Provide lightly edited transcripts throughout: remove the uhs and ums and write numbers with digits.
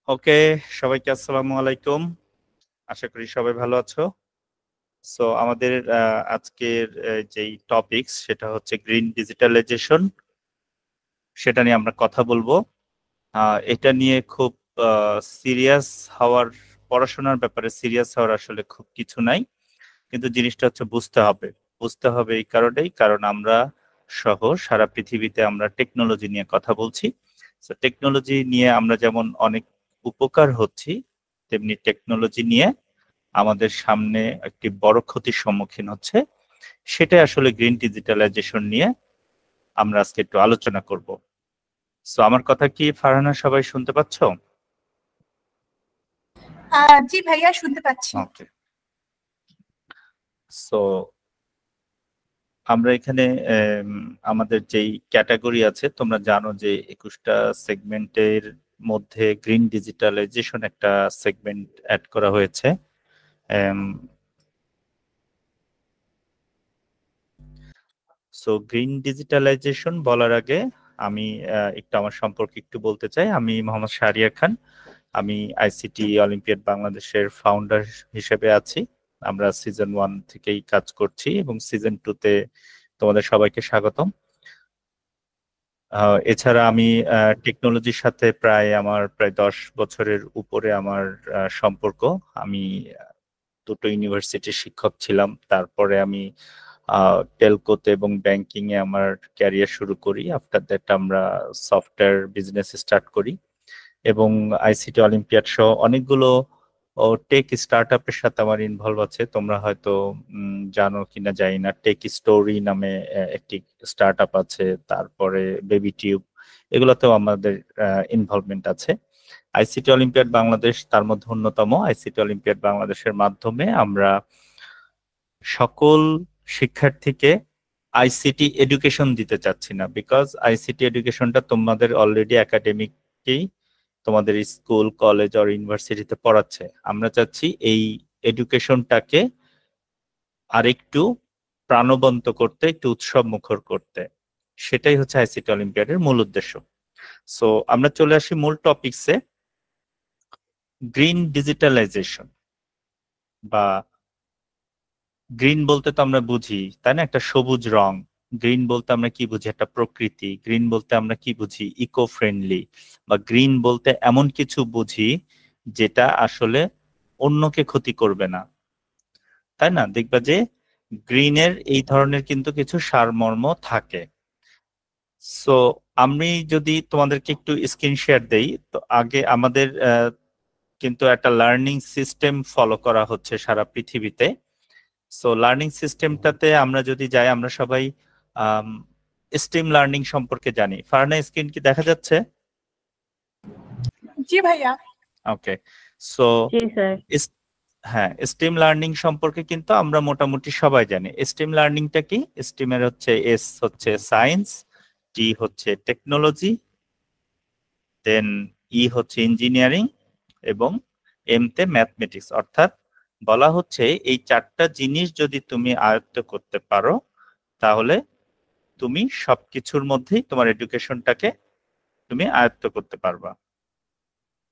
ওকে, সবাইকে আসসালামু আলাইকুম। আশা করি সবাই ভালো আছো। সো আমাদের আজকের যেই টপিকস সেটা হচ্ছে গ্রিন ডিজিটালাইজেশন, সেটা নিয়ে আমরা কথা বলবো। এটা নিয়ে খুব সিরিয়াস হওয়ার, পড়াশোনার ব্যাপারে সিরিয়াস হওয়ার আসলে খুব কিছু নাই, কিন্তু জিনিসটা হচ্ছে বুঝতে হবে এই কারণেই, কারণ আমরা সহ সারা পৃথিবীতে আমরা টেকনোলজি নিয়ে কথা বলছি। তো টেকনোলজি নিয়ে আমরা যেমন অনেক উপকার হচ্ছি, তেমনি টেকনোলজি নিয়ে আমাদের সামনে একটি বড় ক্ষতির সম্মুখীন হচ্ছে। সেটাই আসলে গ্রিন ডিজিটালাইজেশন নিয়ে আমরা আজকে একটু আলোচনা করব। সো আমার কথা কি ফারহানা সবাই শুনতে পাচ্ছ? জি ভাইয়া, শুনতে পাচ্ছি। ওকে। সো আমরা এখানে আমাদের যেই ক্যাটাগরি আছে, তোমরা জানো যে 21টা সেগমেন্টের মধ্যে গ্রিন ডিজিটালাইজেশন একটা সেগমেন্ট অ্যাড করা হয়েছে। সো গ্রিন ডিজিটালাইজেশন বলার আগে আমি একটু আমার সম্পর্কে একটু বলতে চাই। আমি মোহাম্মদ শাহরিয়ার খান। আমি আইসিটি অলিম্পিয়াড বাংলাদেশের ফাউন্ডার হিসেবে আছি। আমরা সিজন 1 থেকেই কাজ করছি এবং সিজন 2-তে তোমাদের সবাইকে স্বাগতম। এছাড়া আমি টেকনোলজির সাথে প্রায় 10 বছরের উপরে আমার সম্পর্ক। আমি দুটো ইউনিভার্সিটির শিক্ষক ছিলাম, তারপরে আমি টেলকোতে এবং ব্যাংকিং এ আমার ক্যারিয়ার শুরু করি। আফটার দ্যাট আমরা সফটওয়্যার বিজনেস স্টার্ট করি এবং আইসিটি অলিম্পিয়াড সহ অনেকগুলো টেক স্টার্ট আপের সাথে আমার ইনভলভ আছে। তোমরা হয়তো জানো কিনা জানি না, টেক স্টোরি নামে একটি স্টার্ট আপ আছে, তারপরে বেবি টিউব, এগুলোতেও আমাদের ইনভলভমেন্ট আছে। আইসিটি অলিম্পিয়াড বাংলাদেশ তার মধ্যে অন্যতম। আইসিটি অলিম্পিয়াড বাংলাদেশের মাধ্যমে আমরা সকল শিক্ষার্থীকে আইসিটি এডুকেশন দিতে চাচ্ছি না, বিকজ আইসিটি এডুকেশনটা তোমাদের অলরেডি একাডেমিকই তোমাদের স্কুল কলেজ আর ইউনিভার্সিটিতে পড়াচ্ছে। আমরা চাচ্ছি এই এডুকেশনটাকে আরেকটু প্রাণবন্ত করতে, একটু উৎসব মুখর করতে। সেটাই হচ্ছে আইসিটি অলিম্পিয়াডের মূল উদ্দেশ্য। সো আমরা চলে আসি মূল টপিকসে। গ্রিন ডিজিটালাইজেশন বা গ্রিন বলতে তো আমরা বুঝি, তাই না, একটা সবুজ রং। গ্রিন বলতে আমরা কি বুঝি? একটা প্রকৃতি। গ্রিন বলতে আমরা কি বুঝি? Eco friendly. বা গ্রিন বলতে এমন কিছু বুঝি যেটা আসলে অন্যকে ক্ষতি করবে না, তাই না? দেখবা যে গ্রিনের এই ধরনের কিন্তু কিছু সারমর্ম থাকে। সো আমি যদি তোমাদেরকে একটু স্ক্রিন শেয়ার দেই, তো আগে আমাদের কিন্তু একটা লার্নিং সিস্টেম ফলো করা হচ্ছে সারা পৃথিবীতে। সো লার্নিং সিস্টেমটাতে আমরা যদি যাই, আমরা সবাই স্ট্রিম লার্নিং সম্পর্কে জানি। ফারহানা, স্ক্রিন কি দেখা যাচ্ছে? জি ভাইয়া। ওকে। সো জি স্যার। হ্যাঁ, স্ট্রিম লার্নিং সম্পর্কে কিন্তু আমরা মোটামুটি সবাই জানি। স্ট্রিম লার্নিংটা কি? স্ট্রিমের হচ্ছে এস হচ্ছে সায়েন্স, টি হচ্ছে টেকনোলজি, দেন ই হচ্ছে ইঞ্জিনিয়ারিং এবং এম তে ম্যাথমেটিক্স। অর্থাৎ বলা হচ্ছে এই 4টা জিনিস যদি তুমি আয়ত্ত করতে পারো, তাহলে তুমি সবকিছুর মধ্যেই তোমার এডুকেশনটাকে তুমি আয়ত্ত করতে পারবা।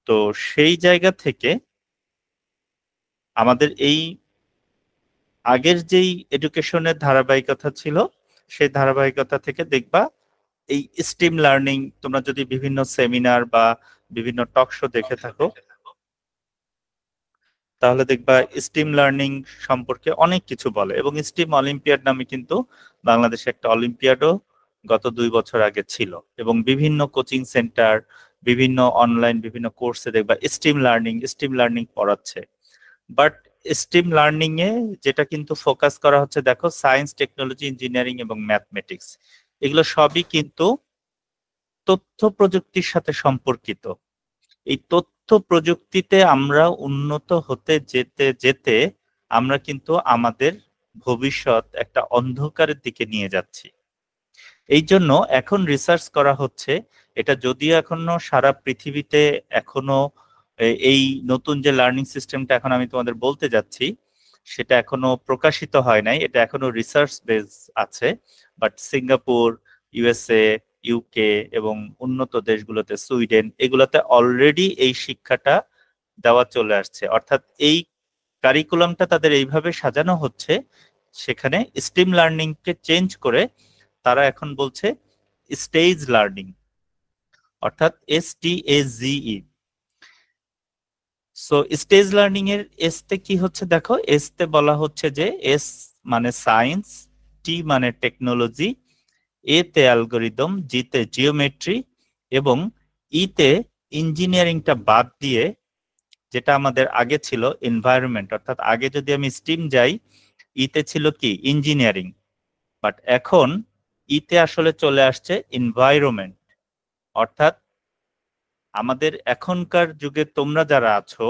তো সেই জায়গা থেকে আমাদের এই আগের যেই এডুকেশনের ধারাবাহিকতা ছিল, সেই ধারাবাহিকতা থেকে দেখবা এই স্ট্রিম লার্নিং, তোমরা যদি বিভিন্ন সেমিনার বা বিভিন্ন টক শো দেখে থাকো, তাহলে দেখবা স্ট্রিম লার্নিং সম্পর্কে অনেক কিছু বলে। এবং স্ট্রিম অলিম্পিয়াড নামে কিন্তু বাংলাদেশে একটা অলিম্পিয়াডও গত 2 বছর আগে ছিল, এবং বিভিন্ন কোচিং সেন্টার, বিভিন্ন অনলাইন বিভিন্ন কোর্সে দেখবা স্ট্রিম লার্নিং পড়াচ্ছে। বাট স্ট্রিম লার্নিং এ যেটা কিন্তু ফোকাস করা হচ্ছে, দেখো, সায়েন্স, টেকনোলজি, ইঞ্জিনিয়ারিং এবং ম্যাথমেটিক্স, এগুলো সবই কিন্তু তথ্য প্রযুক্তির সাথে সম্পর্কিত। এই তথ্য প্রযুক্তিতে আমরা উন্নত হতে যেতে যেতে আমরা কিন্তু আমাদের ভবিষ্যৎ একটা অন্ধকারের দিকে নিয়ে যাচ্ছি। এই জন্য এখন রিসার্চ করা হচ্ছে। এটা যদিও এখনো সারা পৃথিবীতে এখনো এই নতুন যে লার্নিং সিস্টেমটা এখন আমি তোমাদের বলতে যাচ্ছি, সেটা এখনো প্রকাশিত হয় নাই, এটা এখনো রিসার্চ বেস আছে। বাট সিঙ্গাপুর, ইউএসএ, ইউকে এবং উন্নত দেশগুলোতে, সুইডেন, এগুলোতে অলরেডি এই শিক্ষাটা দেওয়া চলে আসছে। অর্থাৎ এই কারিকুলামটা তাদের এইভাবে সাজানো হচ্ছে, সেখানে স্টিম লার্নিং কে চেঞ্জ করে তারা এখন বলছে স্টেজ লার্নিং, অর্থাৎ STAGE। সো স্টেজ লার্নিং এর এস তে কি হচ্ছে দেখো, এস তে বলা হচ্ছে যে এস মানে সায়েন্স, টি মানে টেকনোলজি, এ তে অ্যালগোরিদম, জি তে জিওমেট্রি এবং ই তে ইঞ্জিনিয়ারিংটা বাদ দিয়ে যেটা আমাদের আগে ছিল এনভায়রনমেন্ট। অর্থাৎ আগে যদি আমি স্টিম যাই, ইতে ছিল কি ইঞ্জিনিয়ারিং, বাট এখন ইতে আসলে চলে আসছে এনভায়রনমেন্ট। অর্থাৎ আমাদের এখনকার যুগে তোমরা যারা আছো,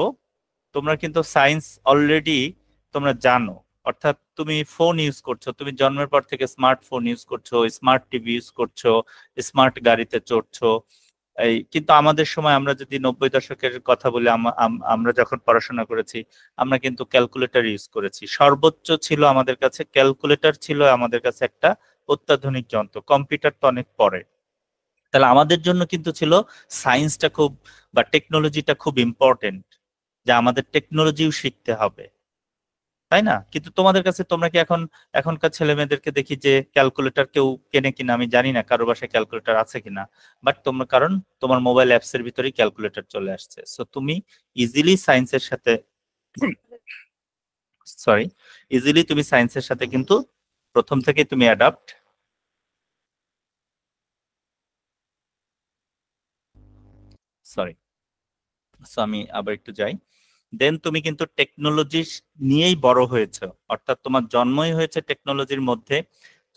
তোমরা কিন্তু সায়েন্স অলরেডি তোমরা জানো। অর্থাৎ তুমি ফোন ইউজ করছো, তুমি জন্মের পর থেকে স্মার্টফোন ইউজ করছো, স্মার্ট টিভি ইউজ করছো, স্মার্ট গাড়িতে চড়ছো। এই কিন্তু আমাদের সময় আমরা যদি 90 দশকের কথা বলি, আমরা যখন পড়াশোনা করেছি, আমরা কিন্তু ক্যালকুলেটর ইউজ করেছি। সর্বোচ্চ ছিল আমাদের কাছে ক্যালকুলেটর, ছিল আমাদের কাছে একটা অত্যাধুনিক যন্ত্র। কম্পিউটার তো অনেক পরে। তাহলে আমাদের জন্য কিন্তু ছিল সায়েন্সটা খুব, বা টেকনোলজিটা খুব ইম্পর্টেন্ট, যে আমাদের টেকনোলজিও শিখতে হবে, তাই না? কিন্তু তোমাদের কাছে, তোমরা কি এখনকার ছেলে মেয়েদেরকে দেখি যে ক্যালকুলেটর কেউ কেনে কিনা আমি জানি না, কারো বাসায় ক্যালকুলেটর আছে কিনা, বাট তোমরা, কারণ তোমার মোবাইল অ্যাপস এর ভিতরেই ক্যালকুলেটর চলে আসছে। সো তুমি ইজিলি সায়েন্সের সাথে, সরি, ইজিলি তুমি সায়েন্সের সাথে কিন্তু প্রথম থেকে তুমি অ্যাডাপ্ট, সরি, সো আমি আবার একটু যাই। দেন তুমি কিন্তু টেকনোলজি নিয়েই বড় হয়েছে, অর্থাৎ তোমার জন্মই হয়েছে টেকনোলজির মধ্যে।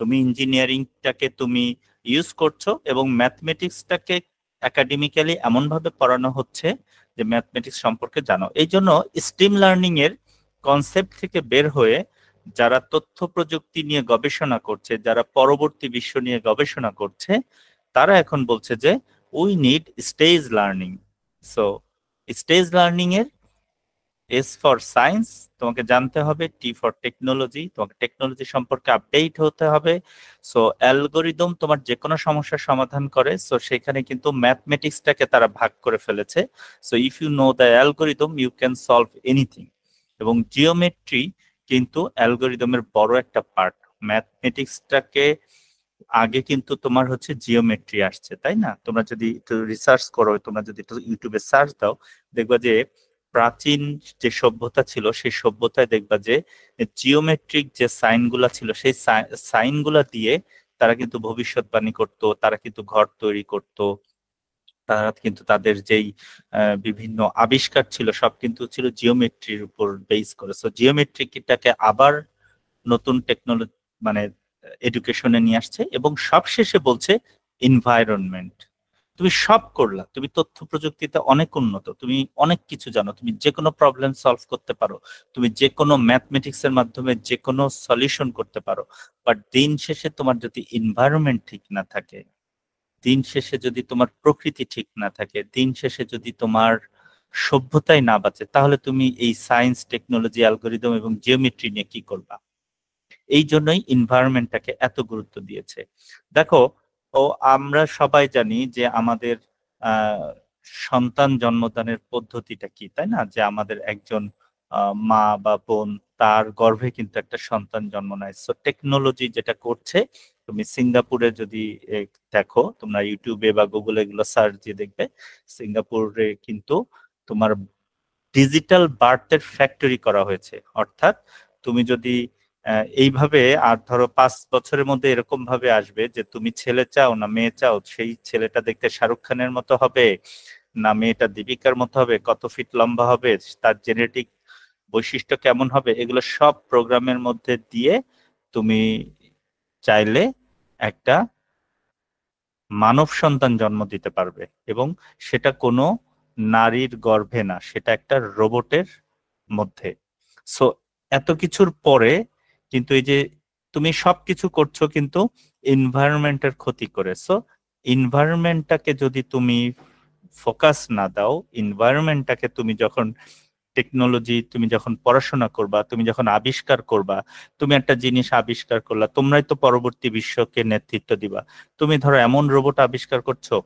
তুমি ইঞ্জিনিয়ারিংটাকে তুমি ইউজ করছো এবং ম্যাথমেটিক্সটাকে একাডেমিক্যালি এমন ভাবে পড়ানো হচ্ছে যে ম্যাথমেটিক্স সম্পর্কে জানো। এই জন্য স্টিম লার্নিং এর কনসেপ্ট থেকে বের হয়ে যারা তথ্য প্রযুক্তি নিয়ে গবেষণা করছে, যারা পরবর্তী বিশ্ব নিয়ে গবেষণা করছে, তারা এখন বলছে যে we need stage learning. So stage learning এর এস ফর সায়েন্স তোমাকে জানতে হবে, টি ফর টেকনোলজি, তোমাকে টেকনোলজি সম্পর্কে আপডেট হতে হবে। সো অ্যালগোরিদম তোমার যে কোনো সমস্যার সমাধান করে, সো সেখানে কিন্তু ম্যাথমেটিক্সটাকে তারা ভাগ করে ফেলেছে। So if you know the algorithm you can solve anything. এবং জিওমেট্রি কিন্তু অ্যালগোরিদমের বড় একটা পার্ট। ম্যাথমেটিক্সটাকে আগে কিন্তু তোমার হচ্ছে জিওমেট্রি আসছে, তাই না? তোমরা যদি একটু রিসার্চ করো, তোমরা যদি একটু ইউটিউবে সার্চ দাও, দেখবা যে প্রাচীন যে সভ্যতা ছিল, সেই সভ্যতায় দেখবা যে জিওমেট্রিক যে সাইন গুলা ছিল, সেই সাইন গুলা দিয়ে তারা কিন্তু ভবিষ্যৎবাণী করত, তারা কিন্তু ঘর তৈরি করত, তারা কিন্তু তাদের যেই বিভিন্ন আবিষ্কার ছিল সব কিন্তু ছিল জিওমেট্রির উপর বেস করে। সো জিওমেট্রিকটাকে আবার নতুন টেকনোলজি মানে এডুকেশনে নিয়ে আসছে এবং সবশেষে বলছে এনভায়রনমেন্ট। তুমি সব করলা, তুমি তথ্য প্রযুক্তিতে অনেক উন্নত, তুমি অনেক কিছু জানো, তুমি যে কোনো প্রবলেম সলভ করতে পারো, তুমি যে কোনো ম্যাথমেটিক্স এর মাধ্যমে যে কোনো সলিউশন করতে পারো, বাট দিন শেষে তোমার যদি এনভায়রনমেন্ট ঠিক না থাকে, দিন শেষে যদি তোমার প্রকৃতি ঠিক না থাকে, দিন শেষে যদি তোমার সভ্যতাই না বাঁচে, তাহলে তুমি এই সায়েন্স, টেকনোলজি, অ্যালগোরিদম এবং জিওমেট্রি নিয়ে কি করবা? এই জন্যই এনভায়রনমেন্টটাকে এত গুরুত্ব দিয়েছে। দেখো, আমরা সবাই জানি যে আমাদের আহ সন্তান জন্মদানের পদ্ধতিটা কি, তাই না? যে আমাদের একজন মা বা বোন, তার গর্ভে কিন্তু একটা সন্তান জন্ম নেয়। সো টেকনোলজি যেটা করছে, তুমি সিঙ্গাপুরে যদি দেখো, তোমরা ইউটিউবে বা গুগলে এগুলো সার্চ দিয়ে দেখবে, সিঙ্গাপুরে কিন্তু তোমার ডিজিটাল বার্থের ফ্যাক্টরি করা হয়েছে। অর্থাৎ তুমি যদি এইভাবে, আর ধরো 5 বছরের মধ্যে এরকম ভাবে আসবে যে তুমি ছেলে চাও না মেয়ে চাও, সেই ছেলেটা দেখতে শাহরুখ খানের মতো হবে না মেয়েটা দীপিকার মতো হবে, কত ফিট লম্বা হবে, তার জেনেটিক বৈশিষ্ট্য কেমন হবে, এগুলো সব প্রোগ্রামের মধ্যে দিয়ে তুমি চাইলে একটা মানব সন্তান জন্ম দিতে পারবে। এবং সেটা কোনো নারীর গর্ভে না, সেটা একটা রোবটের মধ্যে। সো এত কিছুর পরে কিন্তু এই যে তুমি সবকিছু করছো কিন্তু এনভায়রনমেন্টের ক্ষতি করে। সো এনভায়রনমেন্টটাকে যদি তুমি ফোকাস না দাও, এনভায়রনমেন্টটাকে তুমি যখন টেকনোলজি, তুমি যখন পড়াশোনা করবা, তুমি যখন আবিষ্কার করবা, তুমি একটা জিনিস আবিষ্কার করলা, তোমরাই তো পরবর্তী বিশ্বকে নেতৃত্ব দিবা। তুমি ধরো এমন রোবট আবিষ্কার করছো,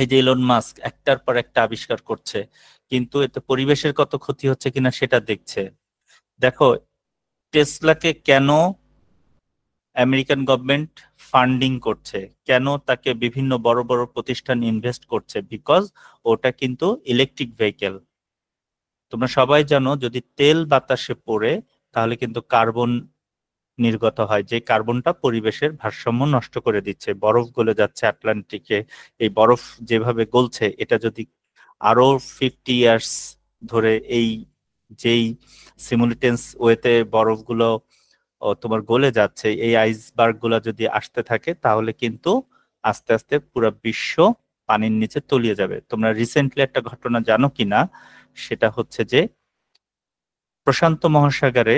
এই যে ইলন মাস্ক একটার পর একটা আবিষ্কার করছে, কিন্তু এতে পরিবেশের কত ক্ষতি হচ্ছে কিনা সেটা দেখছে। দেখো, টেসলাকে কেন আমেরিকান গভর্নমেন্ট ফান্ডিং করছে, কেন তাকে বিভিন্ন বড় বড় প্রতিষ্ঠান ইনভেস্ট করছে, বিকজ ওটা কিন্তু ইলেকট্রিক ভেহিকেল। তোমরা সবাই জানো যদি তেল বাতাসে পড়ে তাহলে কিন্তু কার্বন নির্গত হয়, যে কার্বনটা পরিবেশের ভারসাম্য নষ্ট করে দিচ্ছে। বরফ গলে যাচ্ছে আটলান্টিকে, এই বরফ যেভাবে গলছে, এটা যদি আরো 50 ইয়ার্স ধরে এই যেই সিমুলিটেন্স ওয়েতে বরফগুলো তোমার গলে যাচ্ছে, এই আইসবার্গ গুলা যদি আসতে থাকে তাহলে কিন্তু আস্তে আস্তে পুরো বিশ্ব পানির নিচে তলিয়ে যাবে। তোমরা রিসেন্টলি একটা ঘটনা জানো কিনা, সেটা হচ্ছে যে প্রশান্ত মহাসাগরে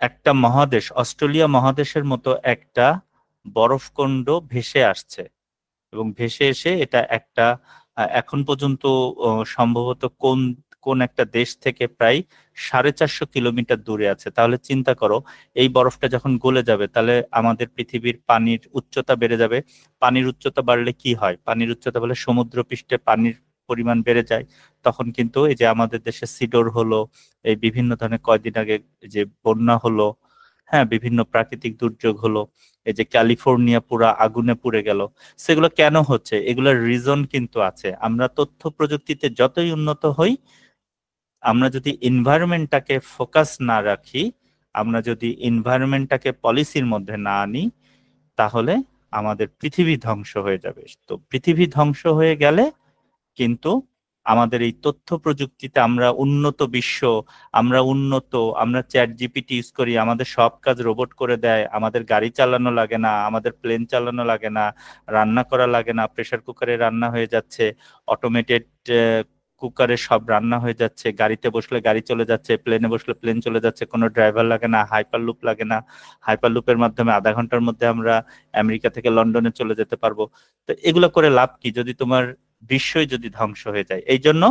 একটা মহাদেশ, অস্ট্রেলিয়া মহাদেশের মতো একটা বরফখণ্ড ভেসে আসছে, এবং ভেসে এসে এটা একটা এখন পর্যন্ত সম্ভবত কোন কোন একটা দেশ থেকে প্রায় 450 কিলোমিটার দূরে আছে। তাহলে চিন্তা করো, এই বরফটা যখন গলে যাবে তাহলে আমাদের পৃথিবীর পানির উচ্চতা বেড়ে যাবে। পানির উচ্চতা বাড়লে কি হয়? পানির উচ্চতা বলে সমুদ্র পৃষ্ঠে পানির পরিমাণ বেড়ে যায়। তখন কিন্তু এই যে আমাদের দেশে সিডর হলো, এই বিভিন্ন ধরনের কয়দিন আগে যে বন্যা হলো, হ্যাঁ, বিভিন্ন প্রাকৃতিক দুর্যোগ হলো, এই যে ক্যালিফোর্নিয়া পুরা আগুনে পুড়ে গেল, সেগুলো কেন হচ্ছে? এগুলোর রিজন কিন্তু আছে। আমরা তথ্য প্রযুক্তিতে যতই উন্নত হই, আমরা যদি এনভায়রনমেন্টটাকে ফোকাস না রাখি, আমরা যদি এনভায়রনমেন্টটাকে পলিসির মধ্যে না আনি, তাহলে আমাদের পৃথিবী ধ্বংস হয়ে যাবে। তো পৃথিবী ধ্বংস হয়ে গেলে কিন্তু আমাদের এই তথ্য প্রযুক্তিতে আমরা উন্নত বিশ্ব, আমরা চ্যাট জিপিটি ইউজ করি, আমাদের সব কাজ রোবট করে দেয়, আমাদের গাড়ি চালানো লাগে না, আমাদের প্লেন চালানো লাগে না, রান্না করা লাগে না, প্রেসার কুকারে রান্না হয়ে যাচ্ছে, অটোমেটেড কুকারে সব রান্না হয়ে যাচ্ছে, গাড়িতে বসলে গাড়ি চলে যাচ্ছে, প্লেনে বসলে প্লেন চলে যাচ্ছে, কোনো ড্রাইভার লাগে না, হাইপার লুপ লাগে না, হাইপার লুপের মাধ্যমে আধা ঘন্টার মধ্যে আমরা আমেরিকা থেকে লন্ডনে চলে যেতে পারবো। তো এগুলো করে লাভ কি যদি তোমার বিশ্বই যদি ধ্বংস হয়ে যায়? এই জন্য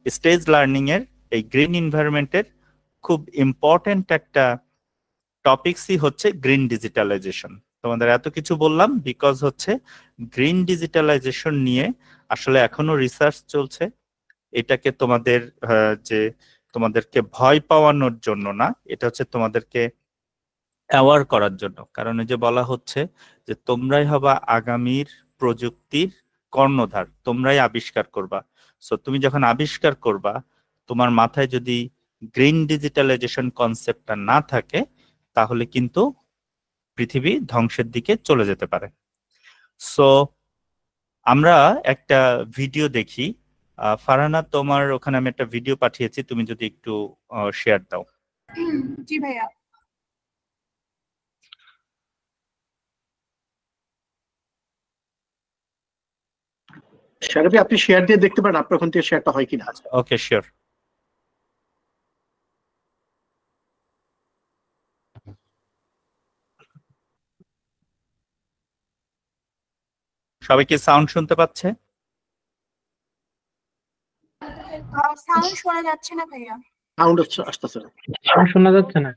স্টেজ লার্নিং এর এই গ্রিন এনভায়রনমেন্টের খুব ইম্পর্টেন্ট একটা টপিকসই হচ্ছে গ্রিন ডিজিটালাইজেশন। তোমাদের এত কিছু বললাম বিকজ হচ্ছে গ্রিন ডিজিটালাইজেশন নিয়ে আসলে এখনো রিসার্চ চলছে। এটাকে তোমাদের যে তোমাদেরকে ভয় পাওয়ানোর জন্য না, এটা হচ্ছে তোমাদেরকে অ্যাওয়ার করার জন্য। কারণ এই যে বলা হচ্ছে যে তোমরাই হবা আগামীর প্রযুক্তির কর্ণধার, তোমরাই আবিষ্কার করবা। সো তুমি যখন আবিষ্কার করবা, তোমার মাথায় যদি গ্রিন ডিজিটালাইজেশন কনসেপ্টটা না থাকে, তাহলে কিন্তু পৃথিবী ধ্বংসের দিকে চলে যেতে পারে। সো আমরা একটা ভিডিও দেখি। ফারহানা, তোমার ওখানে আমি একটা ভিডিও পাঠিয়েছি, তুমি যদি একটু শেয়ার দাও। জি ভাইয়া। শারবি, আপনি শেয়ার দিয়ে দেখতে পারেন আপনার ওখান থেকে শেয়ারটা হয় কিনা। ওকে, শিওর। সবাই কি সাউন্ড শুনতে পাচ্ছে? সাউন্ড শোনা যাচ্ছে না ভাইয়া। সাউন্ড আসতেছে না। সাউন্ড শোনা যাচ্ছে না।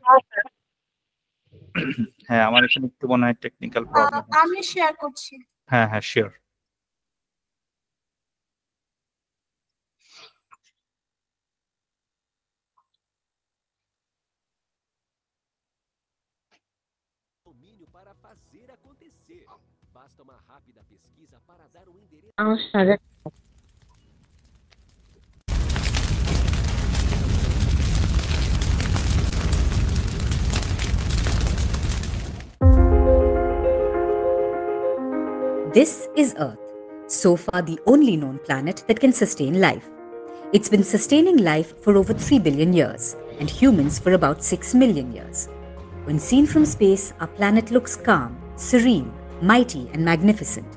হ্যাঁ, আমার এখানে একটু মনে হয় টেকনিক্যাল প্রবলেম। আমি শেয়ার করছি। হ্যাঁ হ্যাঁ, sure. Para fazer acontecer. Basta uma rápida pesquisa para dar o endereço. This is Earth, so far the only known planet that can sustain life. It's been sustaining life for over 3 billion years, and humans for about 6 million years. When seen from space, our planet looks calm, serene, mighty, and magnificent,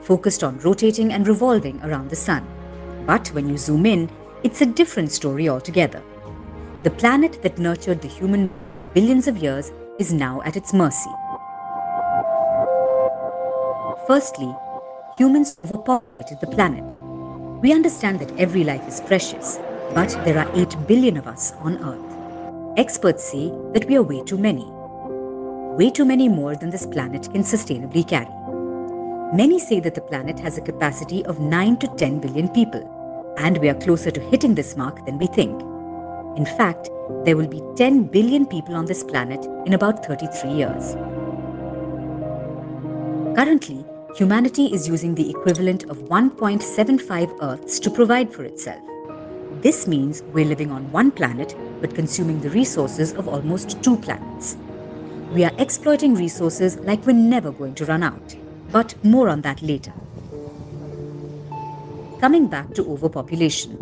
focused on rotating and revolving around the sun. But when you zoom in, it's a different story altogether. The planet that nurtured the human billions of years is now at its mercy. Firstly, humans overpopulated the planet. We understand that every life is precious, But there are 8 billion of us on Earth. Experts say that we are way too many. Way too many more than this planet can sustainably carry. Many say that the planet has a capacity of 9 to 10 billion people, and we are closer to hitting this mark than we think. In fact, there will be 10 billion people on this planet in about 33 years. Currently, humanity is using the equivalent of 1.75 Earths to provide for itself. This means we're living on one planet but consuming the resources of almost 2 planets. We are exploiting resources like we're never going to run out. But more on that later. Coming back to overpopulation.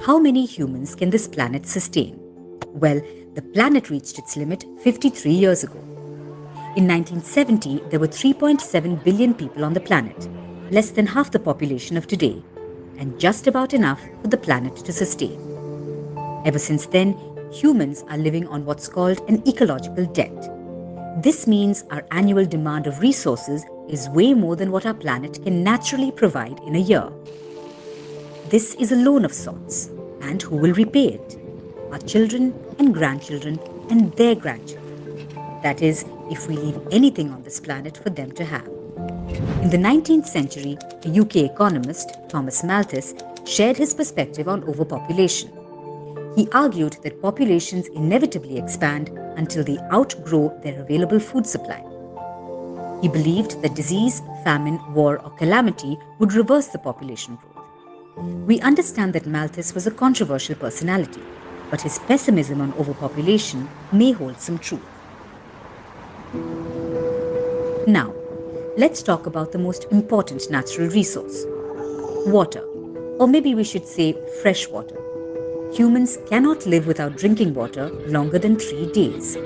How many humans can this planet sustain? Well, the planet reached its limit 53 years ago. In 1970, there were 3.7 billion people on the planet, less than half the population of today, and just about enough for the planet to sustain. Ever since then, humans are living on what's called an ecological debt. This means our annual demand of resources is way more than what our planet can naturally provide in a year. This is a loan of sorts, and who will repay it? Our children and grandchildren and their grandchildren. That is, if we leave anything on this planet for them to have. In the 19th century, a UK economist, Thomas Malthus, shared his perspective on overpopulation. He argued that populations inevitably expand until they outgrow their available food supply. He believed that disease, famine, war, or calamity would reverse the population growth. We understand that Malthus was a controversial personality, but his pessimism on overpopulation may hold some truth. Now, let's talk about the most important natural resource: water, or maybe we should say fresh water. Humans cannot live without drinking water longer than 3 days.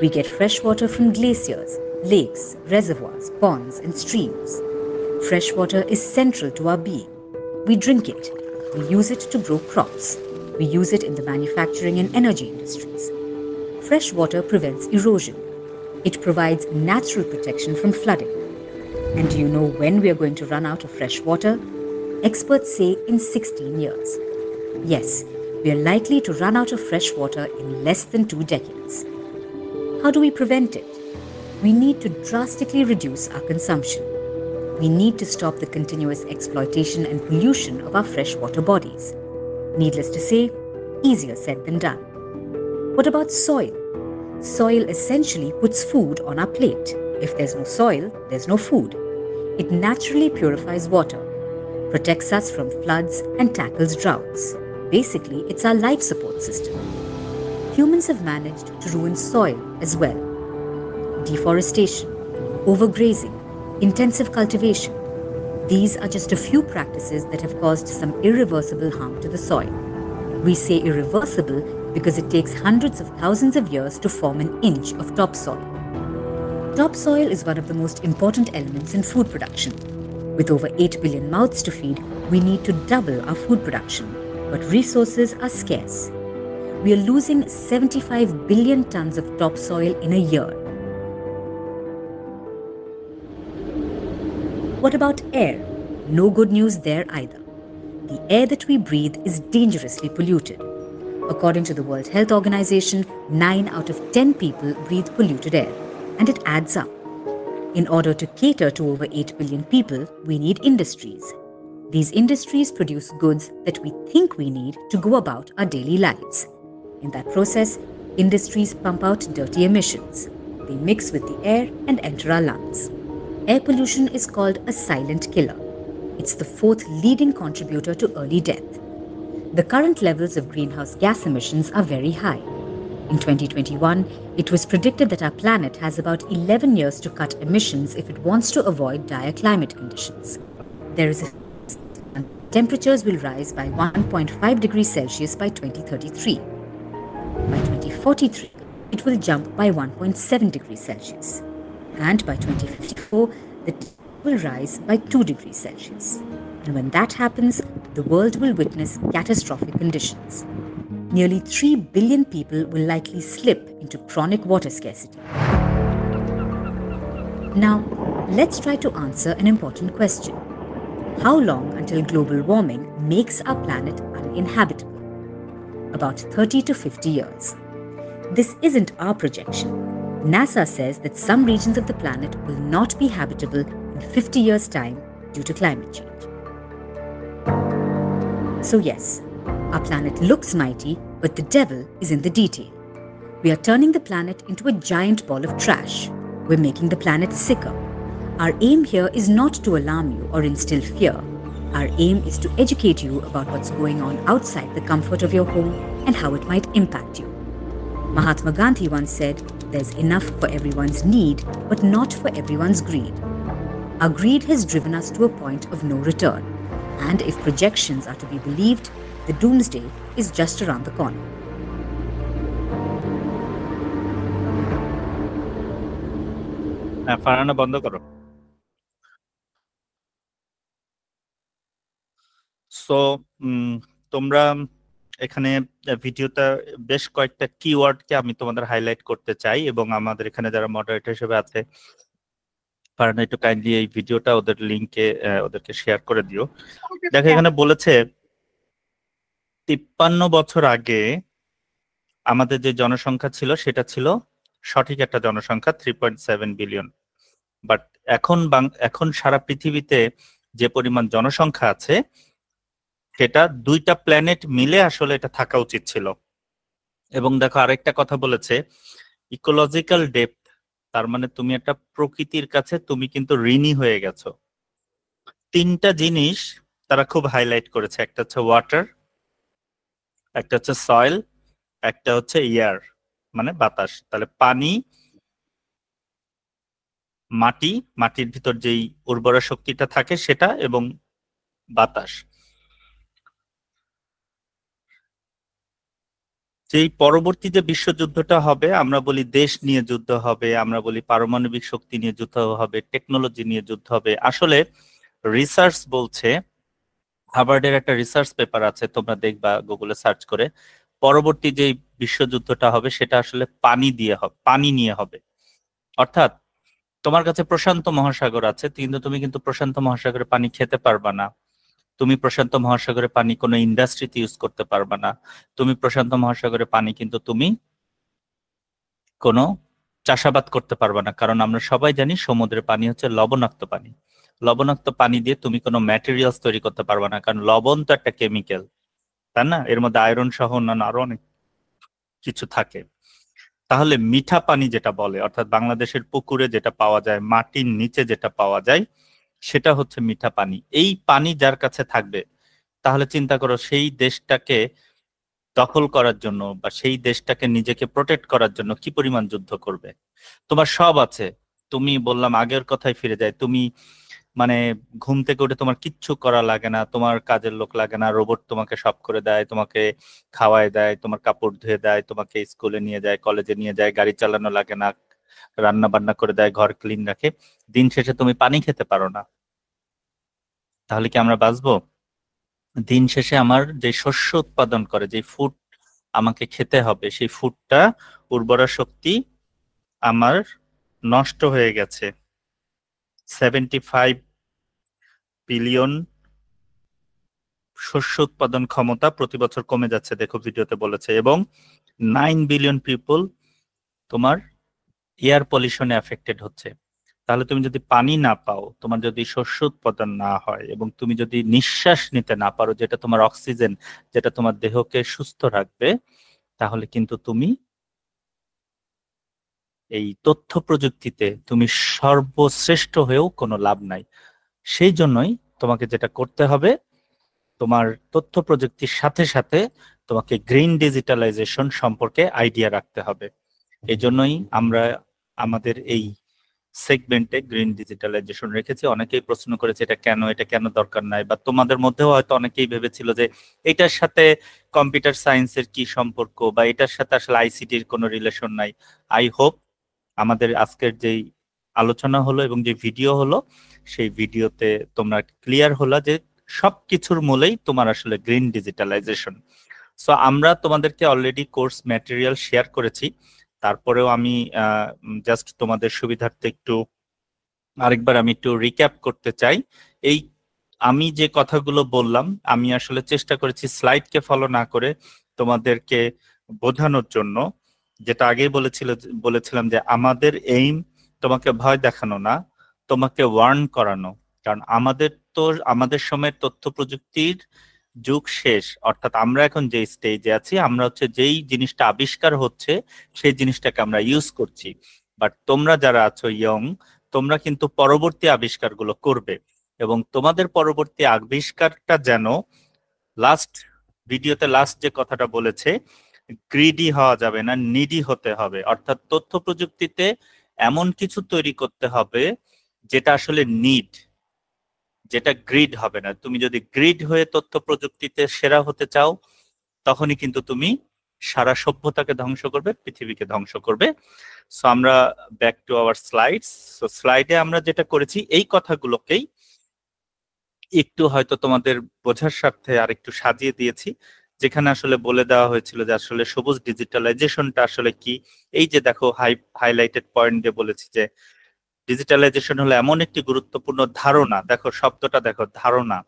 We get fresh water from glaciers, lakes, reservoirs, ponds, and streams. Fresh water is central to our being. We drink it. We use it to grow crops. We use it in the manufacturing and energy industries. Fresh water prevents erosion. It provides natural protection from flooding. And do you know when we are going to run out of fresh water? Experts say in 16 years. Yes, we are likely to run out of fresh water in less than 2 decades. How do we prevent it? We need to drastically reduce our consumption. We need to stop the continuous exploitation and pollution of our freshwater bodies. Needless to say, easier said than done. What about soil? Soil essentially puts food on our plate. If there's no soil, there's no food. It naturally purifies water, protects us from floods, and tackles droughts. Basically, it's our life support system. Humans have managed to ruin soil as well. Deforestation, overgrazing, intensive cultivation. These are just a few practices that have caused some irreversible harm to the soil. We say irreversible because it takes hundreds of thousands of years to form an inch of topsoil. Topsoil is one of the most important elements in food production. With over 8 billion mouths to feed, we need to double our food production, but resources are scarce. We are losing 75 billion tons of topsoil in a year. What about air? No good news there either. The air that we breathe is dangerously polluted. According to the World Health Organization, 9 out of 10 people breathe polluted air, and it adds up. In order to cater to over 8 billion people, we need industries. These industries produce goods that we think we need to go about our daily lives. In that process, industries pump out dirty emissions. They mix with the air and enter our lungs. Air pollution is called a silent killer. It's the 4th leading contributor to early death. The current levels of greenhouse gas emissions are very high. In 2021, it was predicted that our planet has about 11 years to cut emissions if it wants to avoid dire climate conditions. There is a temperatures will rise by 1.5 degrees Celsius by 2033. By 2043, it will jump by 1.7 degrees Celsius. And by 2054, the temperature will rise by 2 degrees Celsius. And when that happens, the world will witness catastrophic conditions. Nearly 3 billion people will likely slip into chronic water scarcity. Now, let's try to answer an important question. How long until global warming makes our planet uninhabitable? about 30 to 50 years. This isn't our projection. NASA says that some regions of the planet will not be habitable in 50 years' time due to climate change. So yes, our planet looks mighty, but the devil is in the detail. We are turning the planet into a giant ball of trash. We're making the planet sicker. Our aim here is not to alarm you or instill fear. Our aim is to educate you about what's going on outside the comfort of your home and how it might impact you. Mahatma Gandhi once said, "There's enough for everyone's need, but not for everyone's greed." Our greed has driven us to a point of no return. And if projections are to be believed, the doomsday is just around the corner. Farhana বন্ধ করো। So তোমরা এখানে ভিডিওটা বেশ কয়েকটা কিওয়ার্ডকে আমি তোমাদের highlight করতে চাই, এবং আমাদের এখানে যারা মডারেটর হিসেবে আছে ফারহানা একটু কাইন্ডলি এই ভিডিওটা ওদের লিংকে ওদেরকে শেয়ার করে দিও। দেখো এখানে বলেছে 53 বছর আগে আমাদের যে জনসংখ্যা ছিল সেটা ছিল সঠিক একটা জনসংখ্যা 3.7 বিলিয়ন। বাট এখন সারা পৃথিবীতে যে পরিমাণ জনসংখ্যা আছে সেটা 2টা প্ল্যানেট মিলে আসলে এটা থাকা উচিত ছিল। এবং দেখো আরেকটা কথা বলেছে, ইকোলজিক্যাল ডেপথ, তার মানে তুমি একটা প্রকৃতির কাছে তুমি কিন্তু ঋণী হয়ে গেছো। 3টা জিনিস তারা খুব হাইলাইট করেছে, একটা হচ্ছে ওয়াটার, একটা হচ্ছে সয়েল, একটা হচ্ছে এয়ার মানে বাতাস। তাহলে পানি, মাটি, মাটির ভিতর যেই উর্বরা শক্তিটা থাকে সেটা, এবং বাতাস। যেই পরবর্তী যে বিশ্বযুদ্ধটা হবে, আমরা বলি দেশ নিয়ে যুদ্ধ হবে, আমরা বলি পারমাণবিক শক্তি নিয়ে যুদ্ধ হবে, টেকনোলজি নিয়ে যুদ্ধ হবে। আসলে রিসার্চ বলছে, হার্ভার্ডের একটা রিসার্চ পেপার আছে, তোমরা দেখবা গুগলে সার্চ করে, পরবর্তী যে বিশ্বযুদ্ধটা হবে সেটা আসলে পানি নিয়ে হবে। অর্থাৎ তোমার কাছে প্রশান্ত মহাসাগর আছে, কিন্তু তুমি কিন্তু প্রশান্ত মহাসাগরে পানি খেতে পারবা না। তুমি প্রশান্ত মহাসাগরে পানি কোনো ইন্ডাস্ট্রিতে ইউজ করতে পারবা না। তুমি প্রশান্ত মহাসাগরে পানি কিন্তু তুমি কোনো চাষাবাদ করতে পারবা না, কারণ আমরা সবাই জানি সমুদ্রের পানি হচ্ছে লবণাক্ত পানি। লবণাক্ত পানি দিয়ে তুমি কোনো ম্যাটেরিয়ালস তৈরি করতে পারবা না, কারণ লবণ তো একটা কেমিক্যাল, তাই না? এর মধ্যে আয়রন সহ অন্যান্য আরো অনেক কিছু থাকে। তাহলে মিঠা পানি যেটা বলে, অর্থাৎ বাংলাদেশের পুকুরে যেটা পাওয়া যায়, মাটির নিচে যেটা পাওয়া যায়, সেটা হচ্ছে মিঠা পানি। এই পানি যার কাছে থাকবে, তাহলে চিন্তা করো সেই দেশটাকে দখল করার জন্য বা সেই দেশটাকে নিজেকে প্রোটেক্ট করার জন্য কি পরিমাণ যুদ্ধ করবে। তোমার সব আছে, তুমি বললাম আগের কথায় ফিরে যায়, তুমি মানে ঘুম থেকে উঠে তোমার কিচ্ছু করা লাগে না, তোমার কাজের লোক লাগে না, রোবট তোমাকে সব করে দেয়, তোমাকে খাওয়ায় দেয়, তোমার কাপড় ধুয়ে দেয়, তোমাকে স্কুলে নিয়ে যায়, কলেজে নিয়ে যায়, গাড়ি চালানো লাগে না, রান্না বান্না করে দেয়, ঘর ক্লিন রাখে। দিন শেষে তুমি পানি খেতে পারো না, তাহলে কি আমরা বাঁচবো? দিন শেষে আমার যে শস্য উৎপাদন করে, যে ফুড আমাকে খেতে হবে, সেই ফুডটা উর্বরা শক্তি আমার নষ্ট হয়ে গেছে। 75 বিলিয়ন শস্য উৎপাদন ক্ষমতা প্রতি বছর কমে যাচ্ছে, দেখো ভিডিওতে বলেছে। এবং 9 বিলিয়ন পিপল তোমার এয়ার পলিউশনে এফেক্টেড হচ্ছে। তাহলে তুমি যদি পানি না পাও, তোমার যদি শস্য উৎপাদন না হয়, এবং তুমি যদি নিঃশ্বাস নিতে না পারো, যেটা তোমার অক্সিজেন, যেটা তোমার দেহকে সুস্থ রাখবে, তাহলে কিন্তু তুমি এই তথ্য প্রযুক্তিতে তুমি সর্বশ্রেষ্ঠ হয়েও কোনো লাভ নাই। সেই জন্যই তোমাকে যেটা করতে হবে, তোমার তথ্য প্রযুক্তির সাথে সাথে তোমাকে গ্রিন ডিজিটালাইজেশন সম্পর্কে আইডিয়া রাখতে হবে। এই জন্যই আমরা আমাদের এই সেগমেন্টে গ্রিন ডিজিটালাইজেশন রেখেছি। অনেকেই প্রশ্ন করেছে এটা কেন দরকার নাই, বা তোমাদের মধ্যেও হয়তো অনেকেই ভেবেছিল যে এটার সাথে কম্পিউটার সায়েন্সের কি সম্পর্ক, বা এটার সাথে আসলে আইসিটির কোনো রিলেশন নাই। আই হোপ আমাদের আজকের যেই আলোচনা হলো এবং যে ভিডিও হলো, সেই ভিডিওতে তোমরা ক্লিয়ার হলো যে সবকিছুর মূলেই তোমার আসলে গ্রিন ডিজিটালাইজেশন। সো আমরা তোমাদেরকে অলরেডি কোর্স ম্যাটেরিয়াল শেয়ার করেছি, তারপরেও আমি জাস্ট তোমাদের সুবিধার্থে একটু আরেকবার আমি একটু রিক্যাপ করতে চাই। এই আমি যে কথাগুলো বললাম, আমি আসলে চেষ্টা করেছি স্লাইডকে ফলো না করে তোমাদেরকে বোঝানোর জন্য, যেটা আগেই বলেছিলাম যে আমাদের এইম তোমাকে ভয় দেখানো না, তোমাকে ওয়ার্ন করানো। কারণ আমাদের সময়ের তথ্য প্রযুক্তির যুগ শেষ, অর্থাৎ আমরা এখন যে স্টেজে আছি, আমরা হচ্ছে যেই জিনিসটা আবিষ্কার হচ্ছে সেই জিনিসটাকে আমরা ইউজ করছি। বাট তোমরা যারা আছো ইয়ং, তোমরা কিন্তু পরবর্তী আবিষ্কারগুলো করবে, এবং তোমাদের পরবর্তী আবিষ্কারটা যেন ভিডিওতে লাস্ট যে কথাটা বলেছে, গ্রিডি হওয়া যাবে না, নিডি হতে হবে। অর্থাৎ তথ্য প্রযুক্তিতে এমন কিছু তৈরি করতে হবে যেটা আসলে নিড, যেটা গ্রিড হবে না। তুমি যদি গ্রিড হয়ে তথ্য প্রযুক্তিতে সেরা হতে চাও, তখনই কিন্তু তুমি সারা সভ্যতাকে ধ্বংস করবে, পৃথিবীকে ধ্বংস করবে। সো আমরা back to our slides. So স্লাইডে আমরা যেটা করেছি, এই কথাগুলোকেই একটু হয়তো তোমাদের বোঝার স্বার্থে আর একটু সাজিয়ে দিয়েছি, যেখানে আসলে বলে দেওয়া হয়েছিল যে আসলে সবুজ ডিজিটালাইজেশনটা আসলে কি। এই যে দেখো হাইলাইটেড পয়েন্ট দিয়ে বলেছি যে ডিজিটালাইজেশন হলো এমন একটি গুরুত্বপূর্ণ ধারণা। দেখো শব্দটা দেখো, ধারণা।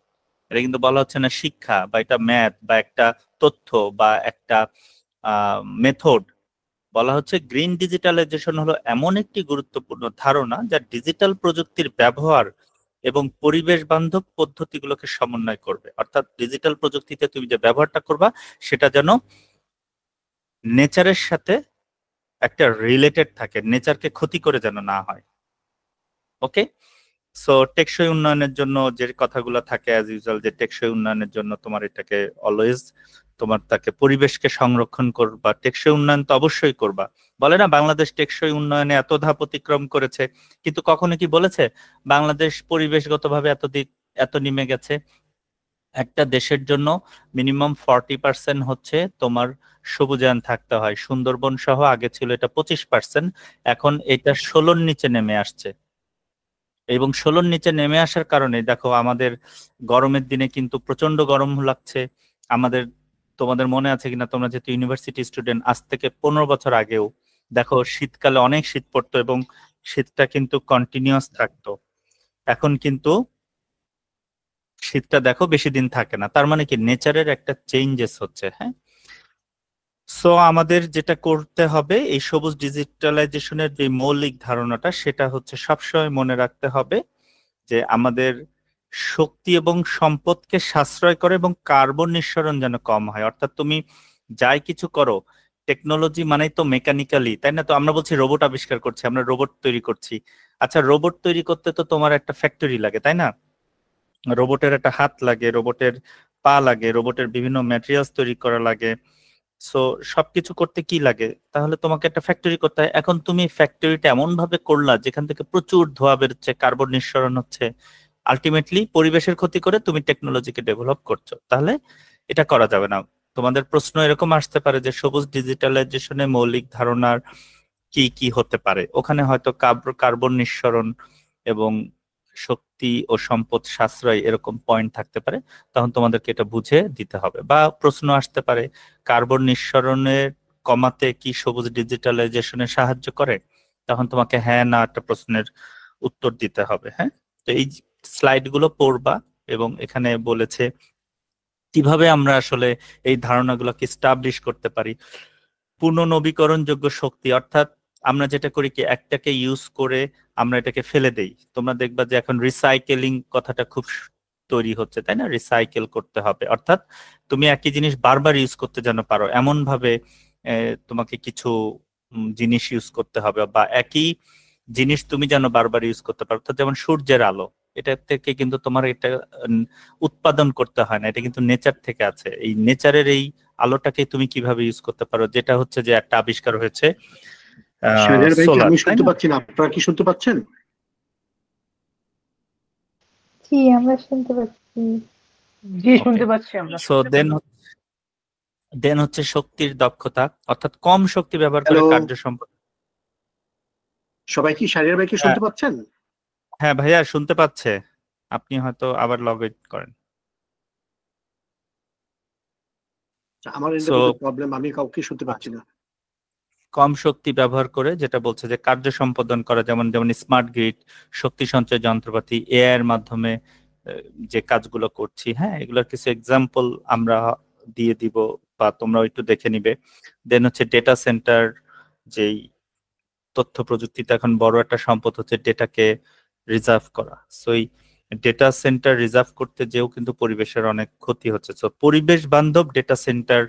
এটা কিন্তু বলা হচ্ছে না শিক্ষা বা এটা ম্যাথ বা একটা তথ্য বা একটা মেথড। বলা হচ্ছে গ্রিন ডিজিটালাইজেশন হলো এমন একটি গুরুত্বপূর্ণ ধারণা যা ডিজিটাল প্রযুক্তির ব্যবহার এবং পরিবেশ বান্ধব পদ্ধতিগুলোকে সমন্বয় করবে। অর্থাৎ ডিজিটাল প্রযুক্তিতে তুমি যে ব্যবহারটা করবা সেটা যেন নেচারের সাথে একটা রিলেটেড থাকে, নেচারকে ক্ষতি করে যেন না হয়। ওকে, সো টেকসই উন্নয়নের জন্য যে কথাগুলো থাকে অ্যাজ ইউজুয়াল, যে টেকসই উন্নয়নের জন্য তোমার এটাকে অলওয়েজ তোমার তাকে পরিবেশকে সংরক্ষণ করবা, টেকসই উন্নয়ন তো অবশ্যই করবা। বলে না বাংলাদেশ টেকসই উন্নয়নে এত ধাপ অতিক্রম করেছে, কিন্তু কখনো কি বলেছে বাংলাদেশ পরিবেশগতভাবে এত নেমে গেছে? একটা দেশের জন্য মিনিমাম 40% হচ্ছে তোমার সবুজায়ন থাকতে হয়। সুন্দরবন সহ আগে ছিল এটা 25%, এখন এটা 16-র নিচে নেমে আসছে। এবং 16-র নিচে নেমে আসার কারণে দেখো আমাদের গরমের দিনে কিন্তু প্রচন্ড গরম লাগছে আমাদের। তোমাদের মনে আছে কিনা, তোমরা যেহেতু ইউনিভার্সিটি স্টুডেন্ট, আজ থেকে 15 বছর আগেও দেখো শীতকালে অনেক শীত পড়তো এবং শীতটা কিন্তু কন্টিনিউয়াস থাকতো। এখন কিন্তু শীতটা দেখো বেশি দিন থাকে না। তার মানে কি নেচারের একটা চেঞ্জেস হচ্ছে। হ্যাঁ, সো আমাদের যেটা করতে হবে, এই সবুজ ডিজিটালাইজেশনের যে মৌলিক ধারণাটা, সেটা হচ্ছে সবসময় মনে রাখতে হবে যে আমাদের শক্তি এবং সম্পদকে সাশ্রয় করে এবং কার্বন নিঃসরণ যেন কম হয়। অর্থাৎ তুমি যাই কিছু করো, টেকনোলজি মানেই তো মেকানিক্যালি, তাই না? তো আমরা বলছি রোবট আবিষ্কার করছি, আমরা রোবট তৈরি করছি। আচ্ছা, রোবট তৈরি করতে তো তোমার একটা ফ্যাক্টরি লাগে, তাই না? রোবটের একটা হাত লাগে, রোবটের পা লাগে, রোবটের বিভিন্ন ম্যাটেরিয়ালস তৈরি করা লাগে। সো সবকিছু করতে কি লাগে? তাহলে তোমাকে একটা ফ্যাক্টরি করতে হয়। এখন তুমি ফ্যাক্টরিটা এমন ভাবে করলা যেখান থেকে প্রচুর ধোঁয়া বেরোচ্ছে, কার্বন নিঃসরণ হচ্ছে, আলটিমেটলি পরিবেশের ক্ষতি করে তুমি টেকনোলজিকে ডেভেলপ করছো। তাহলে এটা করা যাবে না। তোমাদের প্রশ্ন এরকম আসতে পারে যে সবুজ ডিজিটালাইজেশনের মৌলিক ধারণার কি কি হতে পারে। ওখানে হয়তো কার্বন নিঃসরণ এবং শক্তি ও সম্পদ সাশ্রয় এরকম পয়েন্ট থাকতে পারে, তখন তোমাদেরকে এটা বুঝে দিতে হবে। বা প্রশ্ন আসতে পারে কার্বন নিঃসরণের কমাতে কি সবুজ ডিজিটালাইজেশনে সাহায্য করে, তখন তোমাকে হ্যাঁ না একটা প্রশ্নের উত্তর দিতে হবে। হ্যাঁ, তো এই স্লাইড গুলো পড়বা এবং এখানে বলেছে কিভাবে আমরা আসলে এই ধারণাগুলোকে স্টাবলিশ করতে পারি। পুনর্নবীকরণযোগ্য শক্তি, অর্থাৎ আমরা যেটা করি কি একটাকে ইউজ করে আমরা এটাকে ফেলে দেই। তোমরা দেখবা যে এখন রিসাইকেলিং কথাটা খুব তৈরি হচ্ছে, তাই না? রিসাইকেল করতে হবে, অর্থাৎ তুমি একই জিনিস বারবার ইউজ করতে যেন পারো, এমন ভাবে তোমাকে কিছু জিনিস ইউজ করতে হবে, বা একই জিনিস তুমি যেন বারবার ইউজ করতে পারো। অর্থাৎ যেমন সূর্যের আলো, এটা থেকে কিন্তু তোমার এটা উৎপাদন করতে হয় না, এটা কিন্তু নেচার থেকে আছে। এই নেচারের এই আলোটাকে তুমি কিভাবে ইউজ করতে পারো, যেটা হচ্ছে যে একটা আবিষ্কার হয়েছে সোলার। আমি শুনতে পাচ্ছি না, আপনারা কি শুনতে পাচ্ছেন? জি, আমরা শুনতে পাচ্ছি। জি, শুনতে পাচ্ছি আমরা। সো দেন হচ্ছে শক্তির দক্ষতা, অর্থাৎ কম শক্তি ব্যবহার করে কার্য সম্পন্ন। সবাই কি শাহরিয়ার ভাই কি শুনতে পাচ্ছেন? হ্যাঁ ভাইয়া শুনতে পাচ্ছে, আপনি হয়তো আবার লগ ইন করেন। আমার প্রবলেম, আমি কাউকে শুনতে পাচ্ছি না। কম শক্তি ব্যবহার করে যেটা বলছে যে কার্য সম্পাদন করা, যেমন স্মার্ট গ্রিড, শক্তি সঞ্চয় যন্ত্রপাতি, এআই এর মাধ্যমে যে কাজগুলো করছি। হ্যাঁ, এগুলোর কিছু এক্সাম্পল আমরা দিয়ে দিব বা তোমরাও একটু দেখে নিবে। দেন হচ্ছে ডেটা সেন্টার, যেই তথ্য প্রযুক্তিতে এখন বড় একটা সম্পদ হচ্ছে ডেটাকে রিজার্ভ করা। সো এই ডেটা সেন্টার রিজার্ভ করতে যেও কিন্তু পরিবেশের অনেক ক্ষতি হচ্ছে। সো পরিবেশ বান্ধব ডেটা সেন্টার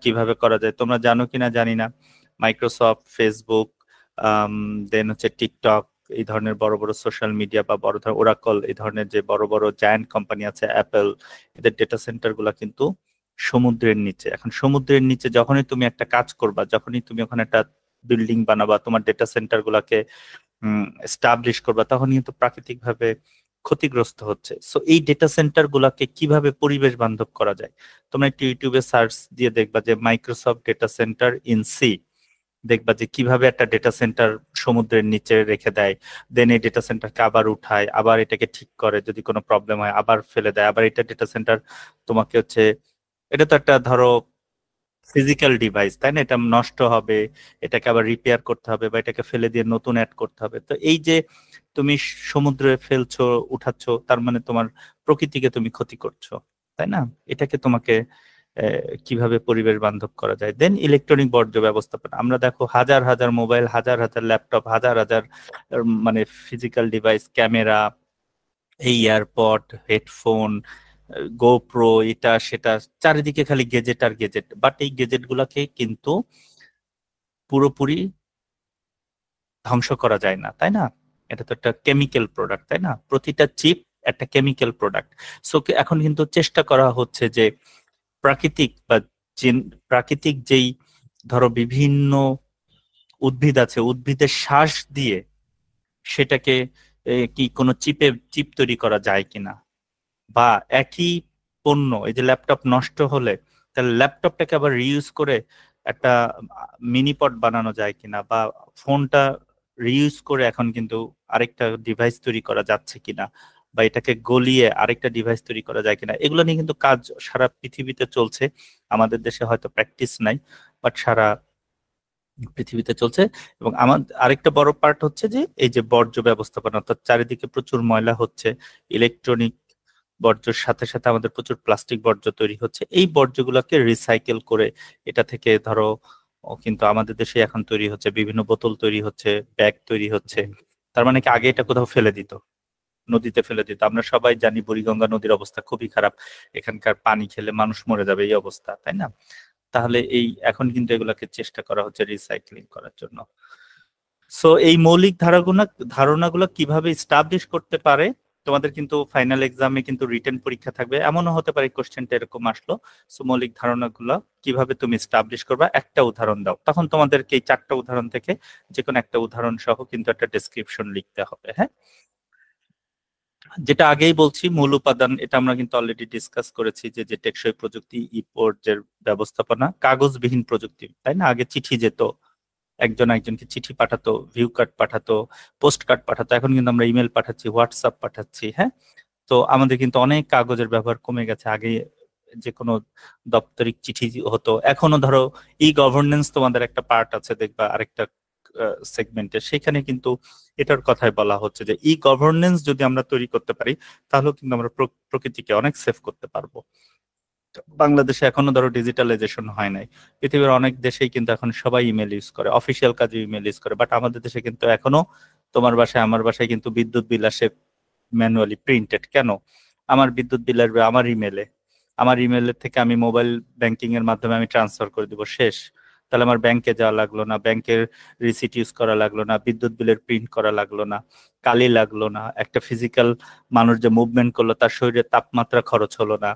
কিভাবে করা যায় তোমরা জানো কিনা জানি না। মাইক্রোসফট, ফেসবুক, দেন হচ্ছে টিকটক, এই ধরনের বড় বড় সোশ্যাল মিডিয়া বা বড় ধরনের ওরাকল, এই ধরনের যে বড় বড় জায়ান্ট কোম্পানি আছে, অ্যাপল, এদের ডেটা সেন্টার গুলা কিন্তু সমুদ্রের নিচে। এখন সমুদ্রের নিচে যখনই তুমি একটা কাজ করবা, যখনই তুমি ওখানে একটা বিল্ডিং বানাবা, তোমার ডেটা সেন্টার গুলাকে এস্টাবলিশ করবা, তখন কিন্তু প্রাকৃতিক ভাবে ক্ষতিগ্রস্ত হচ্ছে। সো এই ডেটা সেন্টার গুলাকে কিভাবে পরিবেশ বান্ধব করা যায়, তোমরা একটু ইউটিউবে সার্চ দিয়ে দেখবা যে Microsoft data centre in sea, দেখবা যে কিভাবে একটা ডেটা সেন্টার সমুদ্রের নিচে রেখে দেয়, দেন এই ডেটা সেন্টারকে আবার উঠায়, আবার এটাকে ঠিক করে, যদি কোনো প্রবলেম হয় আবার ফেলে দেয়, আবার এটা ডেটা সেন্টার তোমাকে হচ্ছে, এটা তো একটা ধরো ফিজিক্যাল ডিভাইস, তাই না? এটা নষ্ট হবে, এটাকে আবার রিপেয়ার করতে হবে বা এটাকে ফেলে দিয়ে নতুন অ্যাড করতে হবে। তো এই যে তুমি সমুদ্রে ফেলছো, উঠাচ্ছ, তার মানে তোমার প্রকৃতিকে তুমি ক্ষতি করছো, তাই না? এটাকে তোমাকে কিভাবে পরিবেশ বান্ধব করা যায়। দেন ইলেকট্রনিক বর্জ্য ব্যবস্থাপনা, আমরা দেখো হাজার হাজার মোবাইল, হাজার হাজার ল্যাপটপ, হাজার হাজার মানে ফিজিক্যাল ডিভাইস, ক্যামেরা, এই এয়ারপড, হেডফোন, গোপ্রো, এটা সেটা, চারিদিকে খালি গেজেট আর গেজেট। বাট এই গেজেট গুলাকে কিন্তু পুরোপুরি ধ্বংস করা যায় না, তাই না? এটা তো একটা কেমিক্যাল প্রোডাক্ট, তাই না? প্রতিটা চিপ একটা কেমিক্যাল প্রোডাক্ট। সো এখন কিন্তু চেষ্টা করা হচ্ছে যে প্রাকৃতিক বা প্রাকৃতিক যেই ধরো বিভিন্ন উদ্ভিদ আছে, উদ্ভিদের শ্বাস দিয়ে সেটাকে কি কোনো চিপ তৈরি করা যায় কিনা, বা একই পণ্য, এই যে ল্যাপটপ নষ্ট হলে তাহলে ল্যাপটপটাকে আবার রিইউজ করে একটা মিনি পড বানানো যায় কিনা, বা ফোনটা রিইউজ করে এখন কিন্তু আরেকটা ডিভাইস তৈরি করা যাচ্ছে কিনা, বা এটাকে গলিয়ে আরেকটা ডিভাইস তৈরি করা যায় কিনা, এগুলো নিয়ে কিন্তু কাজ সারা পৃথিবীতে চলছে। আমাদের দেশে হয়তো প্র্যাকটিস নাই, বাট সারা পৃথিবীতে চলছে। এবং আমার আরেকটা বড় পার্ট হচ্ছে যে এই যে বর্জ্য ব্যবস্থাপনা, অর্থাৎ চারিদিকে প্রচুর ময়লা হচ্ছে, ইলেকট্রনিক বর্জ্যের সাথে সাথে আমাদের প্রচুর প্লাস্টিক বর্জ্য তৈরি হচ্ছে। এই বর্জ্যগুলোকে রিসাইকেল করে এটা থেকে ধরো কিন্তু আমাদের দেশে এখন তৈরি হচ্ছে বিভিন্ন বোতল তৈরি হচ্ছে, ব্যাগ তৈরি হচ্ছে। তার মানে কি আগে এটা কোথাও ফেলে দিত, নদীতে ফেলে দিত? আমরা সবাই জানি বুড়িগঙ্গা নদীর অবস্থা খুবই খারাপ, এখানকার পানি খেলে মানুষ মরে যাবে, এই অবস্থা, তাই না? তাহলে এই এখন কিন্তু এগুলাকে চেষ্টা করা হচ্ছে রিসাইক্লিং করার জন্য। সো এই মৌলিক ধারণাগুলো কিভাবে এস্টাবলিশ করতে পারে, তোমাদের কিন্তু ফাইনাল এক্সামে কিন্তু রিটেন পরীক্ষা থাকবে, এমনও হতে পারে কোশ্চেনটা এরকম আসলো। সো মৌলিক ধারণাগুলো কিভাবে তুমি এস্টাবলিশ করবা, একটা উদাহরণ দাও। তখন তোমাদেরকে এই 4টা উদাহরণ থেকে যে কোনো একটা উদাহরণ সহ কিন্তু একটা ডেসক্রিপশন লিখতে হবে। হ্যাঁ, যেটা আগেই বলছি, মূল উপাদান, এটা আমরা কিন্তু অলরেডি ডিসকাস করেছি যে টেকসই প্রযুক্তি, ই পর্যায়ের ব্যবস্থাপনা, কাগজবিহীন প্রযুক্তি, তাই না? আগে চিঠি যেত, একজন একজনকে চিঠি পাঠাতো, ভিউ কার্ড পাঠাতো, পোস্ট কার্ড পাঠাতো, এখন কিন্তু আমরা ইমেল পাঠাচ্ছি, হোয়াটসঅ্যাপ পাঠাচ্ছি। হ্যাঁ, তো আমাদের কিন্তু অনেক কাগজের ব্যবহার কমে গেছে। আগে যে কোনো দপ্তরিক চিঠি হতো, এখনো ধরো ই গভর্নেন্স তোমাদের একটা পার্ট আছে দেখবা আরেকটা সেগমেন্টে, সেখানে কিন্তু এটার কথাই বলা হচ্ছে যে ই গভর্নেন্স যদি আমরা তৈরি করতে পারি তাহলে কিন্তু আমরা প্রকৃতিকে অনেক সেভ করতে পারবো। বাংলাদেশে এখনো ধরো ডিজিটালাইজেশন হয় নাই, পৃথিবীর অনেক দেশেই কিন্তু এখন সবাই ইমেল ইউজ করে, অফিসিয়াল কাজে ইমেল ইউজ করে, বাট আমাদের দেশে কিন্তু এখনো তোমার বাসায় আমার বাসায় কিন্তু বিদ্যুৎ বিল আসে ম্যানুয়ালি প্রিন্টেড। কেন? আমার বিদ্যুৎ বিল আসবে আমার ইমেলের থেকে আমি মোবাইল ব্যাংকিং এর মাধ্যমে আমি ট্রান্সফার করে দিব, শেষ। তাহলে আমার ব্যাংকে যাওয়া লাগলো না, ব্যাংকের রিসিট ইউজ করা লাগলো না, বিদ্যুৎ বিলের প্রিন্ট করা লাগলো না, কালি লাগলো না, একটা ফিজিক্যাল মানুষ যে মুভমেন্ট করলো তার শরীরে তাপমাত্রা খরচ হলো না,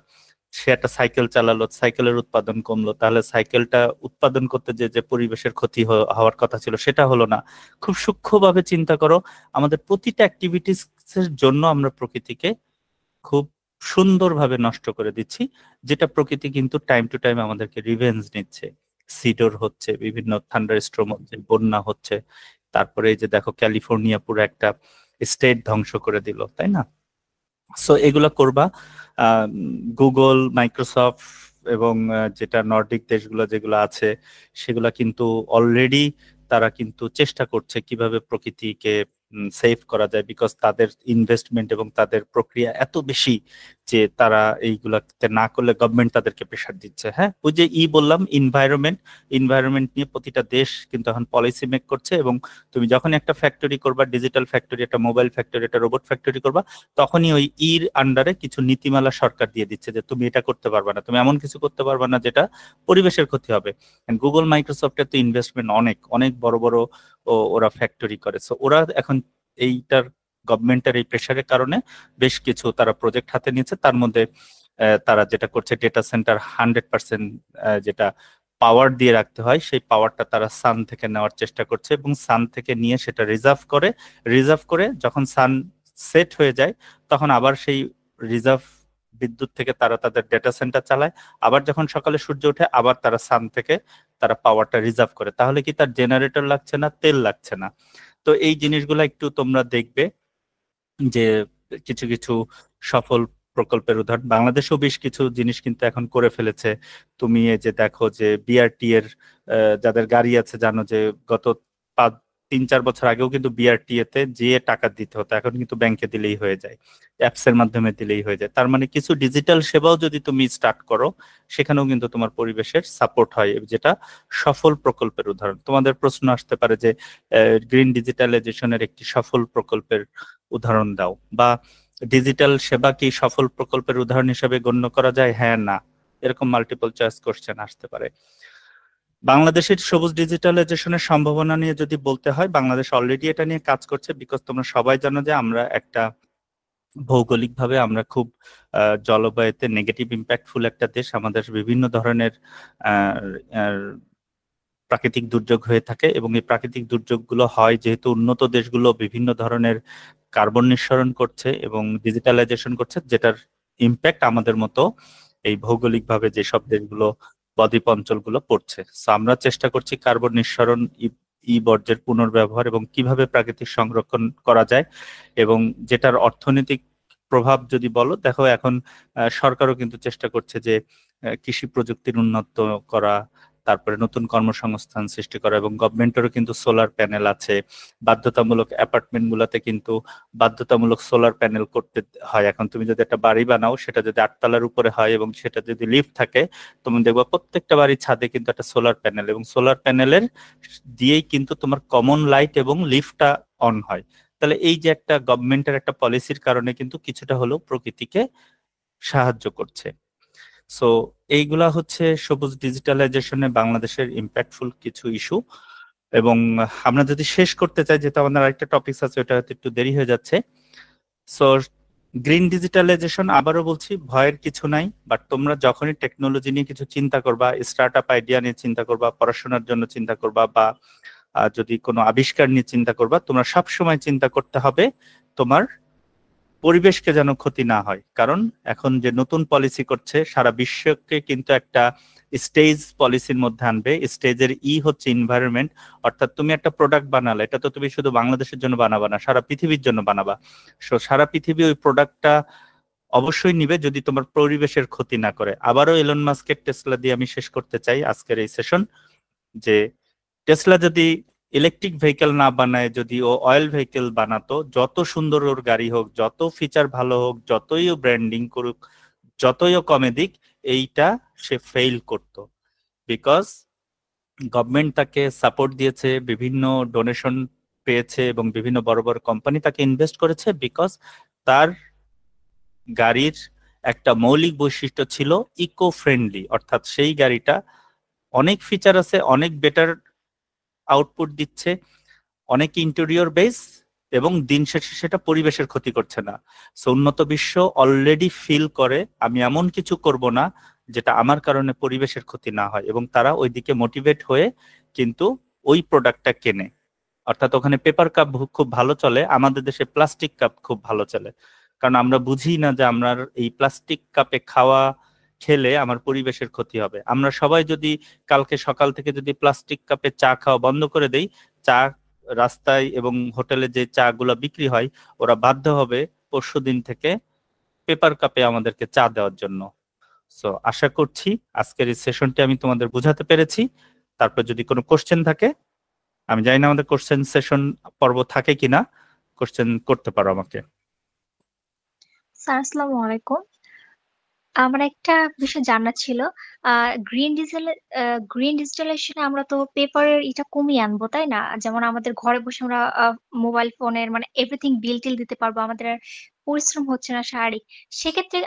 সে একটা সাইকেল চালালো, সাইকেলের উৎপাদন কমলো, তাহলে সাইকেলটা উৎপাদন করতে যে পরিবেশের ক্ষতি হওয়ার কথা ছিল সেটা হলো না। খুব সূক্ষ্মভাবে চিন্তা করো, আমাদের প্রতিটা অ্যাক্টিভিটিস এর জন্য আমরা প্রকৃতিকে খুব সুন্দরভাবে নষ্ট করে দিচ্ছি, যেটা প্রকৃতি কিন্তু টাইম টু টাইম আমাদেরকে রিভেঞ্জ নিচ্ছে। সিডর হচ্ছে, বিভিন্ন থান্ডার স্ট্রম হচ্ছে, বন্যা হচ্ছে, তারপরে এই যে দেখো ক্যালিফোর্নিয়া পুরো একটা স্টেট ধ্বংস করে দিল, তাই না? সো এগুলো করবা। গুগল, মাইক্রোসফট এবং যেটা নর্ডিক দেশগুলো যেগুলো আছে সেগুলা কিন্তু অলরেডি তারা কিন্তু চেষ্টা করছে কিভাবে প্রকৃতিকে সেভ করা যায়, বিকজ তাদের ইনভেস্টমেন্ট এবং তাদের প্রক্রিয়া এত বেশি, যে তারা এইগুলাতে না করলে গভর্নমেন্ট তাদেরকে প্রেশার দিচ্ছে। হ্যাঁ, ওই যে বললাম ইনভায়রনমেন্ট নিয়ে প্রতিটা দেশ কিন্তু এখন পলিসি মেক করছে, এবং তুমি যখন একটা ফ্যাক্টরি করবা, ডিজিটাল ফ্যাক্টরি, একটা মোবাইল ফ্যাক্টরি, একটা রোবট ফ্যাক্টরি করবা, তখনই ওই আন্ডারে কিছু নীতিমালা সরকার দিয়ে দিচ্ছে যে তুমি এটা করতে পারবা না, তুমি এমন কিছু করতে পারবা না যেটা পরিবেশের ক্ষতি হবে। গুগল মাইক্রোসফটের তো ইনভেস্টমেন্ট অনেক অনেক বড় বড় ওরা ফ্যাক্টরি করে। সো ওরা এখন এইটার গভর্নমেন্টের এই প্রেশারের কারণে বেশ কিছু তারা প্রজেক্ট হাতে নিয়েছে। তার মধ্যে তারা যেটা করছে, ডেটা সেন্টার 100% যেটা পাওয়ার দিয়ে রাখতে হয়, সেই পাওয়ারটা তারা সান থেকে নেওয়ার চেষ্টা করছে, এবং সান থেকে নিয়ে সেটা রিজার্ভ করে যখন সান সেট হয়ে যায় তখন আবার সেই রিজার্ভ বিদ্যুৎ থেকে তারা তাদের ডেটা সেন্টার চালায়। আবার যখন সকালে সূর্য ওঠে আবার তারা সান থেকে তারা পাওয়ারটা রিজার্ভ করে। তাহলে কি তার জেনারেটর লাগছে না, তেল লাগছে না। তো এই জিনিসগুলো একটু তোমরা দেখবে যে কিছু কিছু সফল প্রকল্পের উদাহরণ বাংলাদেশেও বেশ কিছু জিনিস কিন্তু এখন করে ফেলেছে। তুমি এই যে দেখো যে বিআরটি এর যাদের গাড়ি আছে জানো যে গত 3-4 বছর আগেও কিন্তু বিআরটি তে যে টাকা দিতে হতো, এখন কিন্তু ব্যাংকে দিলেই হয়ে যায়, অ্যাপস এর মাধ্যমে দিলেই হয়ে যায়। তার মানে কিছু ডিজিটাল সেবাও যদি তুমি স্টার্ট করো সেখানেও কিন্তু তোমার পরিবেশের সাপোর্ট হয়, যেটা সফল প্রকল্পের উদাহরণ। তোমাদের প্রশ্ন আসতে পারে যে গ্রিন ডিজিটালাইজেশনের একটি সফল প্রকল্পের উদাহরণ দাও, বা ডিজিটাল সেবা কি সফল প্রকল্পের উদাহরণ হিসেবে গণ্য করা যায়? হ্যাঁ, না, এরকম মাল্টিপল চয়েস কোশ্চেন আসতে পারে। বাংলাদেশের সবুজ ডিজিটালাইজেশনের সম্ভাবনা নিয়ে যদি বলতে হয়, বাংলাদেশ অলরেডি এটা নিয়ে কাজ করছে। বিকজ তোমরা সবাই জানো যে আমরা একটা ভৌগোলিকভাবে আমরা খুব জলবায়ুতে নেগেটিভ ইম্প্যাক্টফুল একটা দেশ। আমাদের বিভিন্ন ধরনের প্রাকৃতিক দুর্যোগ হয়ে থাকে, এবং এই প্রাকৃতিক দুর্যোগগুলো হয় যেহেতু উন্নত দেশগুলো বিভিন্ন ধরনের কার্বন নিঃসরণ করছে এবং ডিজিটালাইজেশন করছে, যেটার ইম্প্যাক্ট আমাদের মতো এই ভৌগোলিকভাবে যেসব দেশগুলো বদ্বীপ অঞ্চলগুলো পড়ছে। সো আমরা চেষ্টা করছি কার্বন নিঃসরণ, বর্জ্যের পুনর্ব্যবহার এবং কিভাবে প্রাকৃতিক সংরক্ষণ করা যায়, এবং যেটার অর্থনৈতিক প্রভাব যদি বলো, দেখো এখন সরকারও কিন্তু চেষ্টা করছে যে কৃষি প্রযুক্তির উন্নত করা, তারপরে নতুন কর্মসংস্থান সৃষ্টি করা, এবং গভর্নমেন্টেরও কিন্তু সোলার প্যানেল আছে। বাধ্যতামূলক অ্যাপার্টমেন্ট গুলাতে কিন্তু বাধ্যতামূলক সোলার প্যানেল করতে হয়। এখন তুমি যদি একটা বাড়ি বানাও, সেটা যদি 8 তলার উপরে হয় এবং সেটা যদি লিফট থাকে, তুমি দেখবা প্রত্যেকটা বাড়ির ছাদে কিন্তু একটা সোলার প্যানেল, এবং সোলার প্যানেলের দিয়েই কিন্তু তোমার কমন লাইট এবং লিফটটা অন হয়। তাহলে এই যে একটা গভর্নমেন্টের একটা পলিসির কারণে কিন্তু কিছুটা হলেও প্রকৃতিকে সাহায্য করছে। সো এইগুলা হচ্ছে সবুজ ডিজিটালাইজেশনে বাংলাদেশের ইম্প্যাক্টফুল কিছু ইস্যু। এবং আমরা যদি শেষ করতে চাই, যেহেতু আমাদের আরেকটা টপিকস আছে, ওটা হয়তো একটু দেরি হয়ে যাচ্ছে। সো গ্রিন ডিজিটালাইজেশন, আবারও বলছি, ভয়ের কিছু নাই। বাট তোমরা যখনই টেকনোলজি নিয়ে কিছু চিন্তা করবা, স্টার্ট আপ আইডিয়া নিয়ে চিন্তা করবা, পড়াশোনার জন্য চিন্তা করবা, বা যদি কোনো আবিষ্কার নিয়ে চিন্তা করবা, তোমরা সবসময় চিন্তা করতে হবে তোমার পরিবেশকে যেন ক্ষতি না হয়। কারণ এখন যে নতুন পলিসি করছে, সারা বিশ্বকে কিন্তু একটা স্টেজ পলিসির মধ্যে আনবে। স্টেজের হচ্ছে এনভায়রনমেন্ট, অর্থাৎ তুমি একটা প্রোডাক্ট বানালে, এটা তো তুমি শুধু বাংলাদেশের জন্য বানাবা না, সারা পৃথিবীর জন্য বানাবা। সো সারা পৃথিবী ওই প্রোডাক্টটা অবশ্যই নিবে যদি তোমার পরিবেশের ক্ষতি না করে। আবারও এলন মাস্কের টেসলা দিয়ে আমি শেষ করতে চাই আজকের এই সেশন, যে টেসলা যদি ইলেকট্রিক ভেহিকেল না বানায়, যদি ও অয়েল ভেহিকেল বানাতো, যত সুন্দর ওর গাড়ি হোক, যত ফিচার ভালো হোক, যতই ও ব্র্যান্ডিং করুক, যতই ও কমে দিক, এইটা সে ফেইল করত। বিকজ গভর্নমেন্ট তাকে সাপোর্ট দিয়েছে, বিভিন্ন ডোনেশন পেয়েছে, এবং বিভিন্ন বড় বড় কোম্পানি তাকে ইনভেস্ট করেছে, বিকজ তার গাড়ির একটা মৌলিক বৈশিষ্ট্য ছিল ইকো ফ্রেন্ডলি। অর্থাৎ সেই গাড়িটা অনেক ফিচার আছে, অনেক বেটার আউটপুট দিচ্ছে, অনেক ইন্টেরিয়র বেস, এবং দিন শেষে সেটা পরিবেশের ক্ষতি করছে না। সো উন্নত বিশ্ব অলরেডি ফিল করে আমি এমন কিছু করব না যেটা আমার কারণে পরিবেশের ক্ষতি না হয়, এবং তারা ওইদিকে মোটিভেট হয়ে কিন্তু ওই প্রোডাক্টটা কেনে। অর্থাৎ ওখানে পেপার কাপ খুব ভালো চলে, আমাদের দেশে প্লাস্টিক কাপ খুব ভালো চলে, কারণ আমরা বুঝি না যে আমরা এই প্লাস্টিক কাপে খাওয়া খেলে আমার পরিবেশের ক্ষতি হবে। আমরা সবাই যদি কালকে সকাল থেকে যদি প্লাস্টিক কাপে চা খাওয়া বন্ধ করে দেই, চা রাস্তায় এবং হোটেলে যে চা গুলা বিক্রি হয়, ওরা বাধ্য হবে পরশুদিন থেকে পেপার কাপে আমাদেরকে চা দেওয়ার জন্য। সো আশা করছি আজকের এই সেশনটি আমি তোমাদের বোঝাতে পেরেছি। তারপর যদি কোনো কোশ্চেন থাকে, আমি জানি না আমাদের কোশ্চেন সেশন পর্ব থাকে কিনা, কোশ্চেন করতে পারো আমাকে। স্যার আসসালামু আলাইকুম। আমার একটা বিষয় জানার ছিল। গ্রিন ডিজিটালাইজেশনে আমরা তো পেপারের এটা কমিয়ে আনবো, তাই না? যেমন আমাদের ঘরে বসে আমরা মোবাইল ফোনের মানে এভরিথিং বিল টিল দিতে পারবো, আমাদের আর পরিশ্রম হচ্ছে না শারীরিক। সেক্ষেত্রে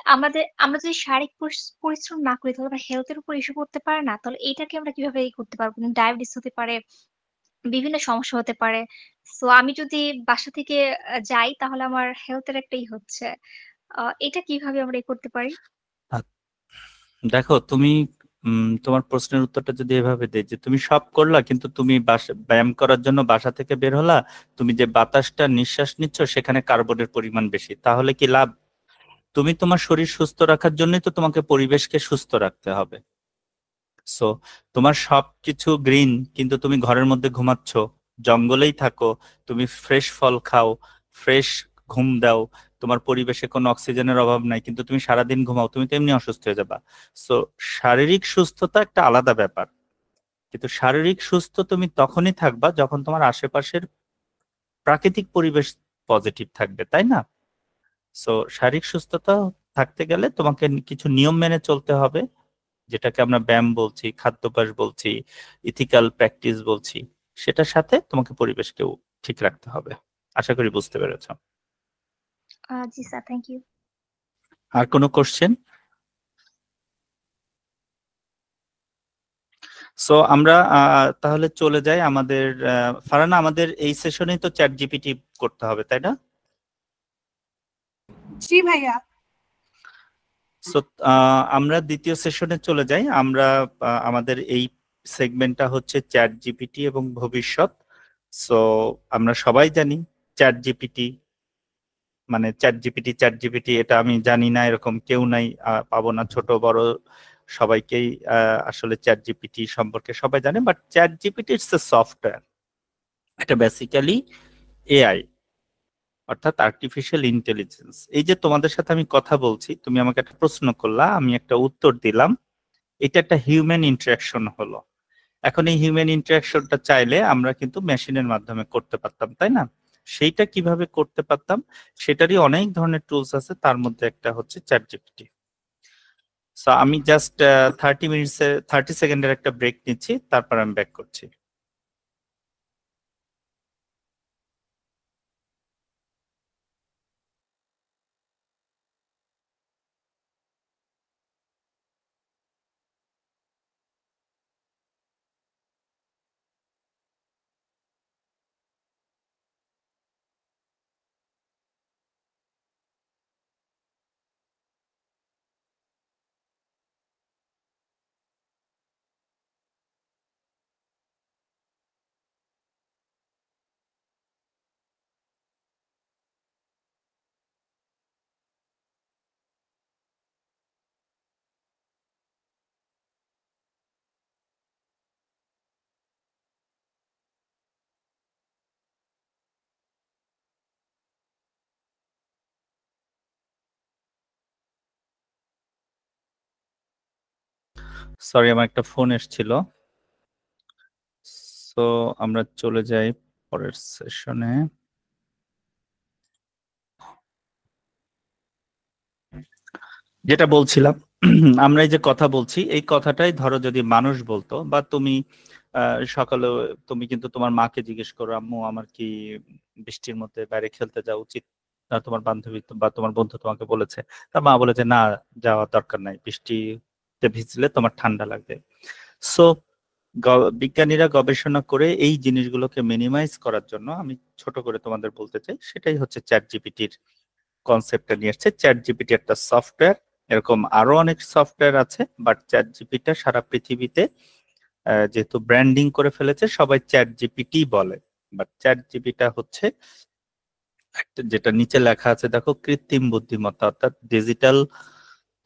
আমরা যদি শারীরিক পরিশ্রম না করি তাহলে আমরা হেলথের উপর ইস্যু করতে পারে না? তাহলে এইটাকে আমরা কিভাবে করতে পারবো? ডায়াবেটিস হতে পারে, বিভিন্ন সমস্যা হতে পারে। সো আমি যদি বাসা থেকে যাই তাহলে আমার হেলথের একটাই হচ্ছে। এটা কিভাবে আমরা করতে পারি? আ- দেখো তুমি তোমার প্রশ্নের উত্তরটা যদি এভাবে দেই যে তুমি সব করলা কিন্তু তুমি ব্যায়াম করার জন্য বাসা থেকে বের হলা, তুমি যে বাতাসটা নিঃশ্বাস নিচ্ছ সেখানে কার্বনের পরিমাণ বেশি, তাহলে কি লাভ? তুমি তোমার শরীর সুস্থ রাখার জন্যই তো তোমাকে পরিবেশকে সুস্থ রাখতে হবে। সো তোমার সবকিছু গ্রিন কিন্তু তুমি ঘরের মধ্যে ঘুমাচ্ছ, জঙ্গলেই থাকো, তুমি ফ্রেশ ফল খাও, ফ্রেশ ঘুম দাও, তোমার পরিবেশে কোনো অক্সিজেনের অভাব নাই, কিন্তু তুমি সারাদিন ঘুমাও, তুমি তো এমনি অসুস্থ হয়ে যাবা। সো শারীরিক সুস্থতা একটা আলাদা ব্যাপার, কিন্তু শারীরিক সুস্থ তুমি তখনই থাকবা যখন তোমার আশেপাশের প্রাকৃতিক পরিবেশ পজিটিভ থাকবে, তাই না? সো শারীরিক সুস্থতা থাকতে গেলে তোমাকে কিছু নিয়ম মেনে চলতে হবে, যেটাকে আমরা ব্যায়াম বলছি, খাদ্যাভ্যাস বলছি, ইথিক্যাল প্র্যাকটিস বলছি। সেটার সাথে তোমাকে পরিবেশকেও ঠিক রাখতে হবে। আশা করি বুঝতে পেরেছ। জি স্যার, থ্যাংক ইউ। আর কোনো কোশ্চেন? সো আমরা তাহলে চলে যাই আমাদের ফারহানা, আমাদের এই সেশনেই তো চ্যাট জিপিটি করতে হবে, তাই না? জি ভাইয়া। সো আমরা দ্বিতীয় সেশনে চলে যাই। আমরা আমাদের এই সেগমেন্টটা হচ্ছে চ্যাট জিপিটি এবং ভবিষ্যৎ। সো আমরা সবাই জানি চ্যাট জিপিটি মানে চ্যাট জিপিটি এটা আমি জানি না এরকম কেউ নাই, পাবো না, ছোট বড় সবাইকেই আসলে চ্যাট জিপিটি সম্পর্কে সবাই জানে। But chat GPT it's a software, এটা বেসিক্যালি এআই, অর্থাৎ আর্টিফিশিয়াল ইন্টেলিজেন্স। এই যে তোমাদের সাথে আমি কথা বলছি, তুমি আমাকে একটা প্রশ্ন করলা, আমি একটা উত্তর দিলাম, এটা একটা হিউম্যান ইন্টারাকশন হলো। এখন এই হিউম্যান ইন্টারাকশনটা চাইলে আমরা কিন্তু মেশিনের মাধ্যমে করতে পারতাম, তাই না? সেইটা কিভাবে করতে পারতাম সেটারই অনেক ধরনের টুলস আছে, তার মধ্যে একটা হচ্ছে চ্যাট জিপিটি। সো আমি জাস্ট 30 সেকেন্ডের একটা ব্রেক নিচ্ছি, তারপর আমি ব্যাক করছি। সরি, আমার একটা ফোন এসেছিল। সো আমরা চলে যাই পরের সেশনে। যেটা বলছিলাম, আমরা এই যে কথা বলছি, এই কথাটাই ধরো যদি মানুষ বলতো, বা তুমি সকালে তুমি কিন্তু তোমার মাকে জিজ্ঞেস করো, আম্মু আমার কি বৃষ্টির মধ্যে বাইরে খেলতে যাওয়া উচিত? তোমার বান্ধবী বা তোমার বন্ধু তোমাকে বলেছে, তার মা বলেছে না, যাওয়ার দরকার নাই, বৃষ্টিতে ভিজলে তোমার ঠান্ডা লাগবে। সো বিজ্ঞানীরা গবেষণা করে এই জিনিসগুলোকে মিনিমাইজ করার জন্য আমি ছোট করে তোমাদের বলতে চাই, সেটাই হচ্ছে চ্যাট জিপিটির কনসেপ্টটা নিয়ে এসছে। চ্যাট জিপিটি একটা সফটওয়্যার, এরকম আরো অনেক সফটওয়্যার আছে, বাট চ্যাট জিপিটা সারা পৃথিবীতে যেহেতু ব্র্যান্ডিং করে ফেলেছে, সবাই চ্যাট জিপিটি বলে। বাট চ্যাট জিপিটা হচ্ছে যেটা নিচে লেখা আছে দেখো, কৃত্রিম বুদ্ধিমত্তা, অর্থাৎ ডিজিটাল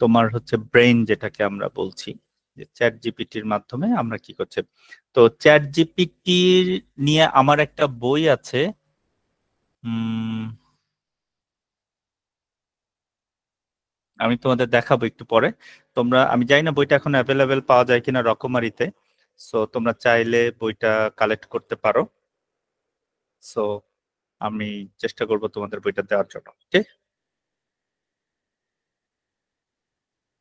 তোমার হচ্ছে ব্রেইন, যেটাকে আমরা বলছি যে চ্যাট জিপিটির মাধ্যমে আমরা কি করছে। তো চ্যাট জিপিটি নিয়ে আমার একটা বই আছে, আমি তোমাদের দেখাবো একটু পরে। আমি জানি না বইটা এখন অ্যাভেলেবেল পাওয়া যায় কিনা রকমারিতে। সো তোমরা চাইলে বইটা কালেক্ট করতে পারো। সো আমি চেষ্টা করব তোমাদের বইটা দেওয়ার জন্য। ওকে।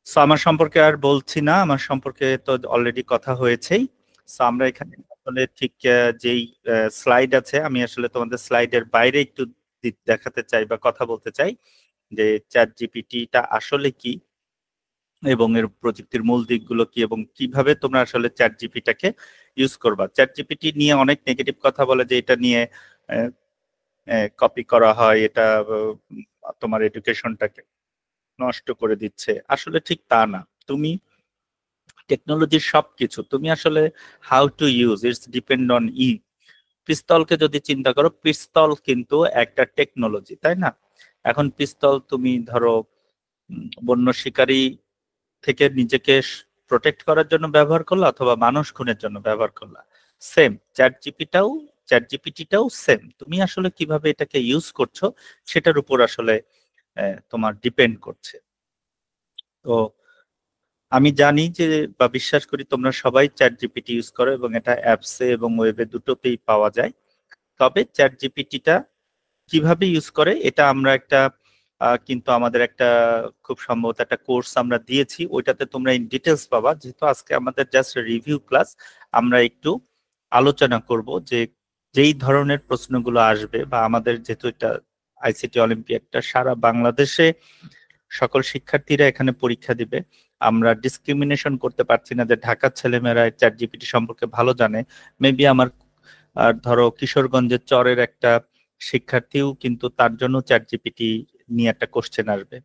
সো আমার সম্পর্কে আর বলছি না, আমার সম্পর্কে তো অলরেডি কথা হয়েছেই। সো আমরা এখানে আসলে ঠিক যেই স্লাইড আছে, আমি আসলে তোমাদের স্লাইডের বাইরে একটু দেখাতে চাই বা কথা বলতে চাই যে চ্যাট জিপিটিটা আসলে কি এবং এর প্রযুক্তির মূল দিকগুলো কি এবং কিভাবে তোমরা আসলে চ্যাট জিপিটাকে ইউজ করবা। চ্যাট জিপিটি নিয়ে অনেক নেগেটিভ কথা বলে যে এটা নিয়ে কপি করা হয়, এটা তোমার এডুকেশনটাকে নষ্ট করে দিচ্ছে। আসলে ঠিক তা না। তুমি টেকনোলজির সবকিছু তুমি আসলে how to use it's depend on you. পিস্তলকে যদি চিন্তা করো, পিস্তল কিন্তু একটা টেকনোলজি, তাই না? এখন পিস্তল তুমি ধরো বন্য শিকারী থেকে নিজেকে প্রোটেক্ট করার জন্য ব্যবহার করলা অথবা মানুষ খুনের জন্য ব্যবহার করলা। সেম চ্যাট জিপিটিটাও সেম। তুমি আসলে কিভাবে এটাকে ইউজ করছো সেটার উপর আসলে তোমার ডিপেন্ড করছে। তো আমি জানি যে বা বিশ্বাস করি তোমরা সবাই চ্যাট জিপিটি ইউজ করো এবং এটা অ্যাপসে এবং ওয়েবে দুটোতেই পাওয়া যায়। তবে চ্যাট জিপিটিটা কিভাবে ইউজ করে এটা আমরা একটা কিন্তু আমাদের একটা খুব সম্ভবত একটা কোর্স আমরা দিয়েছি, ওইটাতে তোমরা ইন ডিটেলস পাবা। যেহেতু আজকে আমাদের জাস্ট রিভিউ ক্লাস, আমরা একটু আলোচনা করব যে যেই ধরনের প্রশ্নগুলো আসবে বা আমাদের যেহেতু এটা আইসিটি অলিম্পিয়াডটা সারা বাংলাদেশে সকল শিক্ষার্থীরা এখানে পরীক্ষা দিবে। আমরা ডিসক্রিমিনেশন করতে পারছি না যে ঢাকার ছেলেমেয়েরা চ্যাট জিপিটি সম্পর্কে ভালো জানে, মেবি আমার ধরো কিশোরগঞ্জের চরের একটা শিক্ষার্থীও কিন্তু তার জন্য চ্যাট জিপিটি নিয়ে একটা কোশ্চেন আসবে।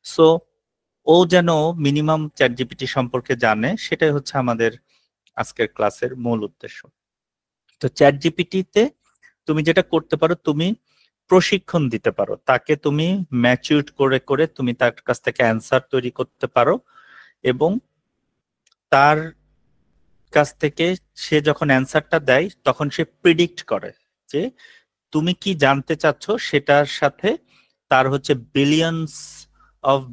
সো ও যেন মিনিমাম চ্যাট জিপিটি সম্পর্কে জানে, সেটাই হচ্ছে আমাদের আজকের ক্লাসের মূল উদ্দেশ্য। তো চ্যাট জিপিটিতে তুমি যেটা করতে পারো, তুমি প্রশিক্ষণ দিতে পারো তাকে, তুমি ম্যাচিউর করে করে তুমি তার কাছ থেকে অ্যান্সার তৈরি করতে পারো এবং তার কাছ থেকে সে যখন অ্যান্সারটা দেয় তখন সে প্রিডিক্ট করে যে তুমি কি জানতে চাচ্ছ, সেটার সাথে তার হচ্ছে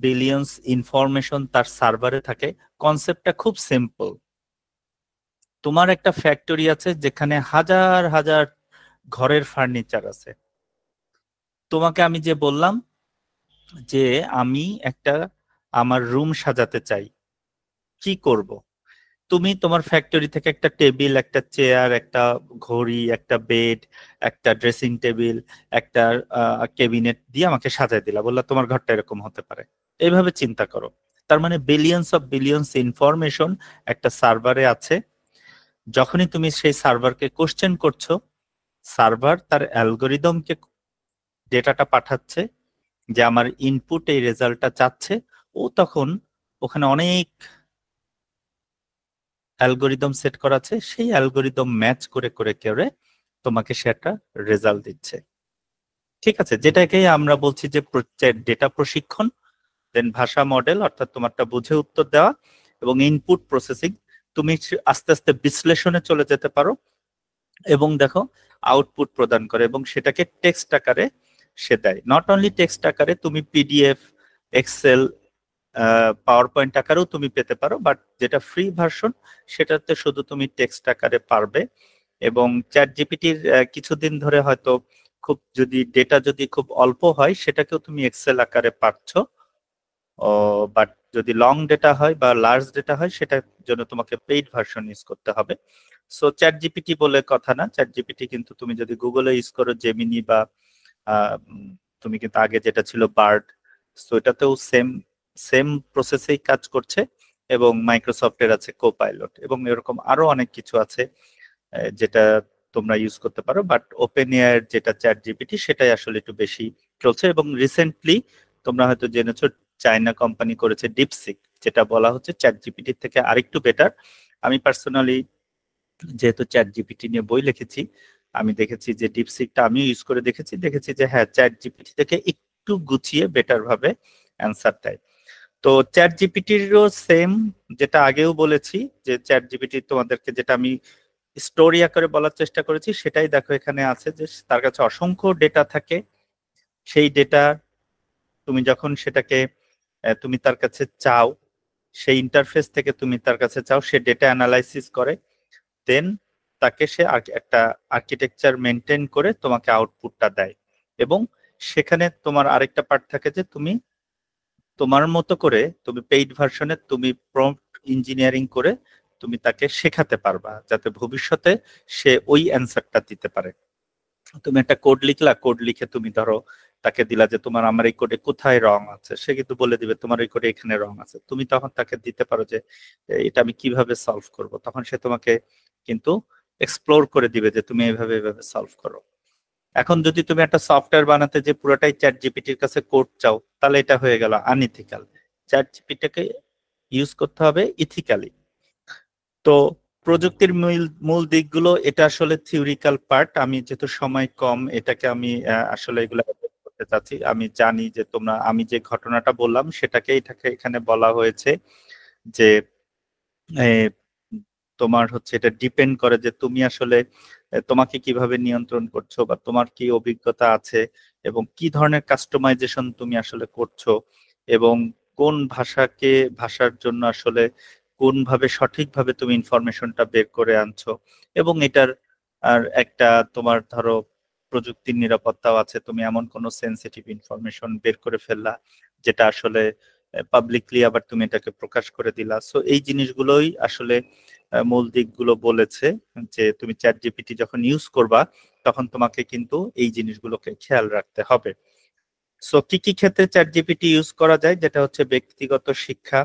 বিলিয়ন্স ইনফরমেশন তার সার্ভারে থাকে। কনসেপ্টটা খুব সিম্পল। তোমার একটা ফ্যাক্টরি আছে যেখানে হাজার হাজার ঘরের ফার্নিচার আছে। তোমাকে আমি যে বললাম যে আমি আমার রুম সাজাতে চাই, কি করব? তুমি তোমার ফ্যাক্টরি থেকে একটা টেবিল, একটা চেয়ার, একটা ঘড়ি, একটা বেড, একটা ড্রেসিং টেবিল, একটা ক্যাবিনেট দিয়ে আমাকে সাজাই দিলা, বললা তোমার ঘরটা এরকম হতে পারে। এইভাবে চিন্তা করো। তার মানে বিলিয়ন্স ইনফরমেশন একটা সার্ভারে আছে। যখনই তুমি সেই সার্ভারকে কোশ্চেন করছো, সার্ভার তার অ্যালগোরিদমকে ডেটাটা পাঠাচ্ছে যে আমার ইনপুট এই রেজাল্টটা চাচ্ছে। ও তখন ওখানে অনেক অ্যালগোরিদম সেট করা আছে, সেই অ্যালগোরিদম ম্যাচ করে করে করে তোমাকে সেটা রেজাল্ট দিচ্ছে। ঠিক আছে, যেটাকে আমরা বলছি যে ডেটা প্রশিক্ষণ, দেন ভাষা মডেল অর্থাৎ তোমারটা বুঝে উত্তর দেওয়া, এবং ইনপুট প্রসেসিং। তুমি আস্তে আস্তে বিশ্লেষণে চলে যেতে পারো এবং দেখো আউটপুট প্রদান করে এবং সেটাকে টেক্সট আকারে সে দেয়। নট অনলি টেক্সট আকারে, তুমি পিডিএফ, এক্সেল, পাওয়ার পয়েন্ট আকারেও তুমি পেতে পারো, বাট যেটা ফ্রি ভার্সন সেটাতে শুধু তুমি টেক্সট আকারে পারবে। এবং চ্যাট জিপিটির কিছুদিন ধরে হয়তো যদি ডেটা যদি খুব অল্প হয় সেটাকেও তুমি এক্সেল আকারে পাচ্ছ, বাট যদি লং ডেটা হয় বা লার্জ ডেটা হয় সেটার জন্য তোমাকে পেইড ভার্সন ইউজ করতে হবে। সো চ্যাট জিপিটি বলে কথা না, চ্যাট জিপিটি কিন্তু তুমি যদি গুগলে ইউজ করো, জেমিনি বা তুমি কিন্তু আগে যেটা ছিল বার্ড, সো এটাতেও সেম প্রসেসেই কাজ করছে। এবং মাইক্রোসফটের আছে কোপাইলট এবং এরকম আরো অনেক কিছু আছে যেটা তোমরা ইউজ করতে পারো। বাট ওপেন এআই যেটা চ্যাট জিপিটি সেটাই আসলে একটু বেশি চলছে। এবং রিসেন্টলি তোমরা হয়তো জেনেছো চায়না কোম্পানি করেছে ডিপসিক, যেটা বলা হচ্ছে চ্যাট জিপিটি থেকে আরেকটু বেটার। আমি পার্সোনালি যেহেতু চ্যাট জিপিটি নিয়ে বই লিখেছি, আমি দেখেছি যে ডিপসিকটা আমি ইউজ করে দেখেছি যে হ্যাঁ, চ্যাট জিপিটি থেকে একটু গুছিয়ে বেটার ভাবে অ্যান্সার দেয়। তো চ্যাট জিপিটিরও সেম, যেটা আগেও বলেছি যে চ্যাট জিপিটি তোমাদেরকে যেটা আমি স্টোরি আকারে বলার চেষ্টা করেছি সেটাই দেখো এখানে আছে, যে তার কাছে অসংখ্য ডেটা থাকে। সেই ডেটা তুমি যখন সেটাকে তুমি তার কাছে চাও, সেই ইন্টারফেস থেকে তুমি তার কাছে চাও, সে ডেটা অ্যানালাইসিস করে, দেন তাকে সে একটা আর্কিটেকচার মেনটেন করে তোমাকে আউটপুটটা দেয়। এবং সেখানে তোমার আরেকটা পার্ট থাকে যে তুমি তোমার মতো করে তুমি পেইড ভার্সনে তুমি প্রম্পট ইঞ্জিনিয়ারিং করে তুমি তাকে শেখাতে পারবা, যাতে ভবিষ্যতে সে ওই অ্যান্সারটা দিতে পারে। তুমি একটা কোড লিখলা, কোড লিখে তুমি ধরো তাকে দিলা যে তোমার আমার এই কোডে কোথায় রং আছে, সে কিন্তু বলে দিবে তোমার এই কোডে এখানে রং আছে। তুমি তখন তাকে দিতে পারো যে এটা আমি কিভাবে সলভ করব, তখন সে তোমাকে কিন্তু এক্সপ্লোর করে দিবে যে তুমি এইভাবে এইভাবে সলভ করো। এখন যদি তুমি একটা সফটওয়্যার বানাতে যে পুরোটাই চ্যাট জিপিটির কাছে কোড চাও, তাহলে এটা হয়ে গেল আনইথিক্যাল। চ্যাট জিপিটিকে ইউজ করতে হবে ইথিক্যালি। তো প্রযুক্তির মূল মূল দিকগুলো এটা আসলে থিওরিক্যাল পার্ট। আমি যেহেতু সময় কম, এটাকে আমি আসলে এগুলো করতে চাচ্ছি। আমি জানি যে তোমরা, আমি যে ঘটনাটা বললাম সেটাকে এটাকে এখানে বলা হয়েছে যে তোমার হচ্ছে এটা ডিপেন্ড করে যে তুমি আসলে তোমাকে কিভাবে নিয়ন্ত্রণ করছো, বা তোমার কি অভিজ্ঞতা আছে, এবং কি ধরনের কাস্টমাইজেশন তুমি আসলে করছো, এবং কোন ভাষার জন্য আসলে কোন ভাবে সঠিকভাবে তুমি ইনফরমেশনটা বের করে আনছো। এবং এটার আর একটা তোমার ধরো প্রযুক্তির নিরাপত্তাও আছে। তুমি এমন কোনো সেন্সিটিভ ইনফরমেশন বের করে ফেললা যেটা আসলে পাবলিকলি আবার তুমি এটাকে প্রকাশ করে দিলা। সো এই জিনিসগুলোই আসলে মূল দিকগুলো বলেছে, যে তুমি চ্যাট জিপিটি যখন ইউজ করবা তখন তোমাকে কিন্তু এই জিনিসগুলোকে খেয়াল রাখতে হবে। সো কি কি ক্ষেত্রে চ্যাট জিপিটি ইউজ করা যায়, যেটা হচ্ছে ব্যক্তিগত শিক্ষা,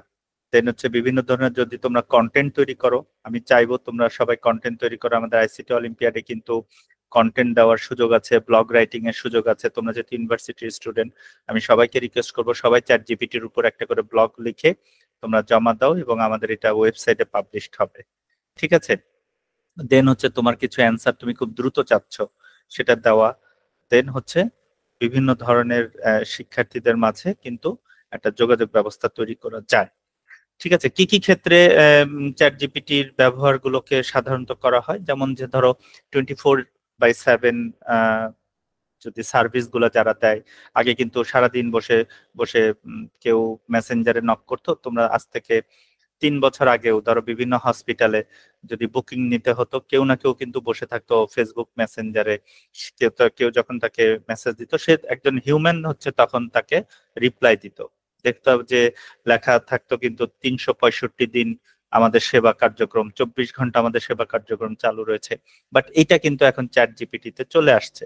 দেন হচ্ছে বিভিন্ন ধরনের যদি তোমরা কন্টেন্ট তৈরি করো। আমি চাইবো তোমরা সবাই কন্টেন্ট তৈরি করো। আমাদের আইসিটি অলিম্পিয়াডে কিন্তু কন্টেন্ট দেওয়ার সুযোগ আছে, ব্লগ রাইটিং এর সুযোগ আছে। তোমরা যেহেতু ইউনিভার্সিটির স্টুডেন্ট, আমি সবাইকে রিকোয়েস্ট করবো সবাই চ্যাট জিপিটির উপর একটা করে ব্লগ লিখে তোমরা জমা দাও, এবং আমাদের এটা ওয়েবসাইটে পাবলিশড হবে। ঠিক আছে? দেন হচ্ছে তোমার কিছু অ্যান্সার তুমি খুব দ্রুত চাচ্ছ সেটা দেওয়া। দেন হচ্ছে বিভিন্ন ধরনের শিক্ষার্থীদের মাঝে কিন্তু একটা যোগাযোগ ব্যবস্থা তৈরি করা যায়। ঠিক আছে? কি কি ক্ষেত্রে চ্যাট জিপিটির ব্যবহারগুলোকে সাধারণত করা হয়, যেমন যে ধরো 24/7 যদি সার্ভিসগুলো যারা দেয়, আগে কিন্তু সারাদিন বসে বসে কেউ মেসেঞ্জারে নক করতো। তোমরা আজ থেকে 3 বছর আগেও ধরো বিভিন্ন হসপিটালে যদি বুকিং নিতে হতো, কেউ না কেউ কিন্তু বসে থাকতো ফেসবুক মেসেঞ্জারে। কেউ যখন তাকে মেসেজ দিত, সে একজন হিউম্যান হচ্ছে তখন তাকে রিপ্লাই দিত। দেখতাম যে লেখা থাকতো কিন্তু 365 দিন আমাদের সেবা কার্যক্রম, 24 ঘন্টা আমাদের সেবা কার্যক্রম চালু রয়েছে। বাট এটা কিন্তু এখন চ্যাট জিপিটিতে চলে আসছে।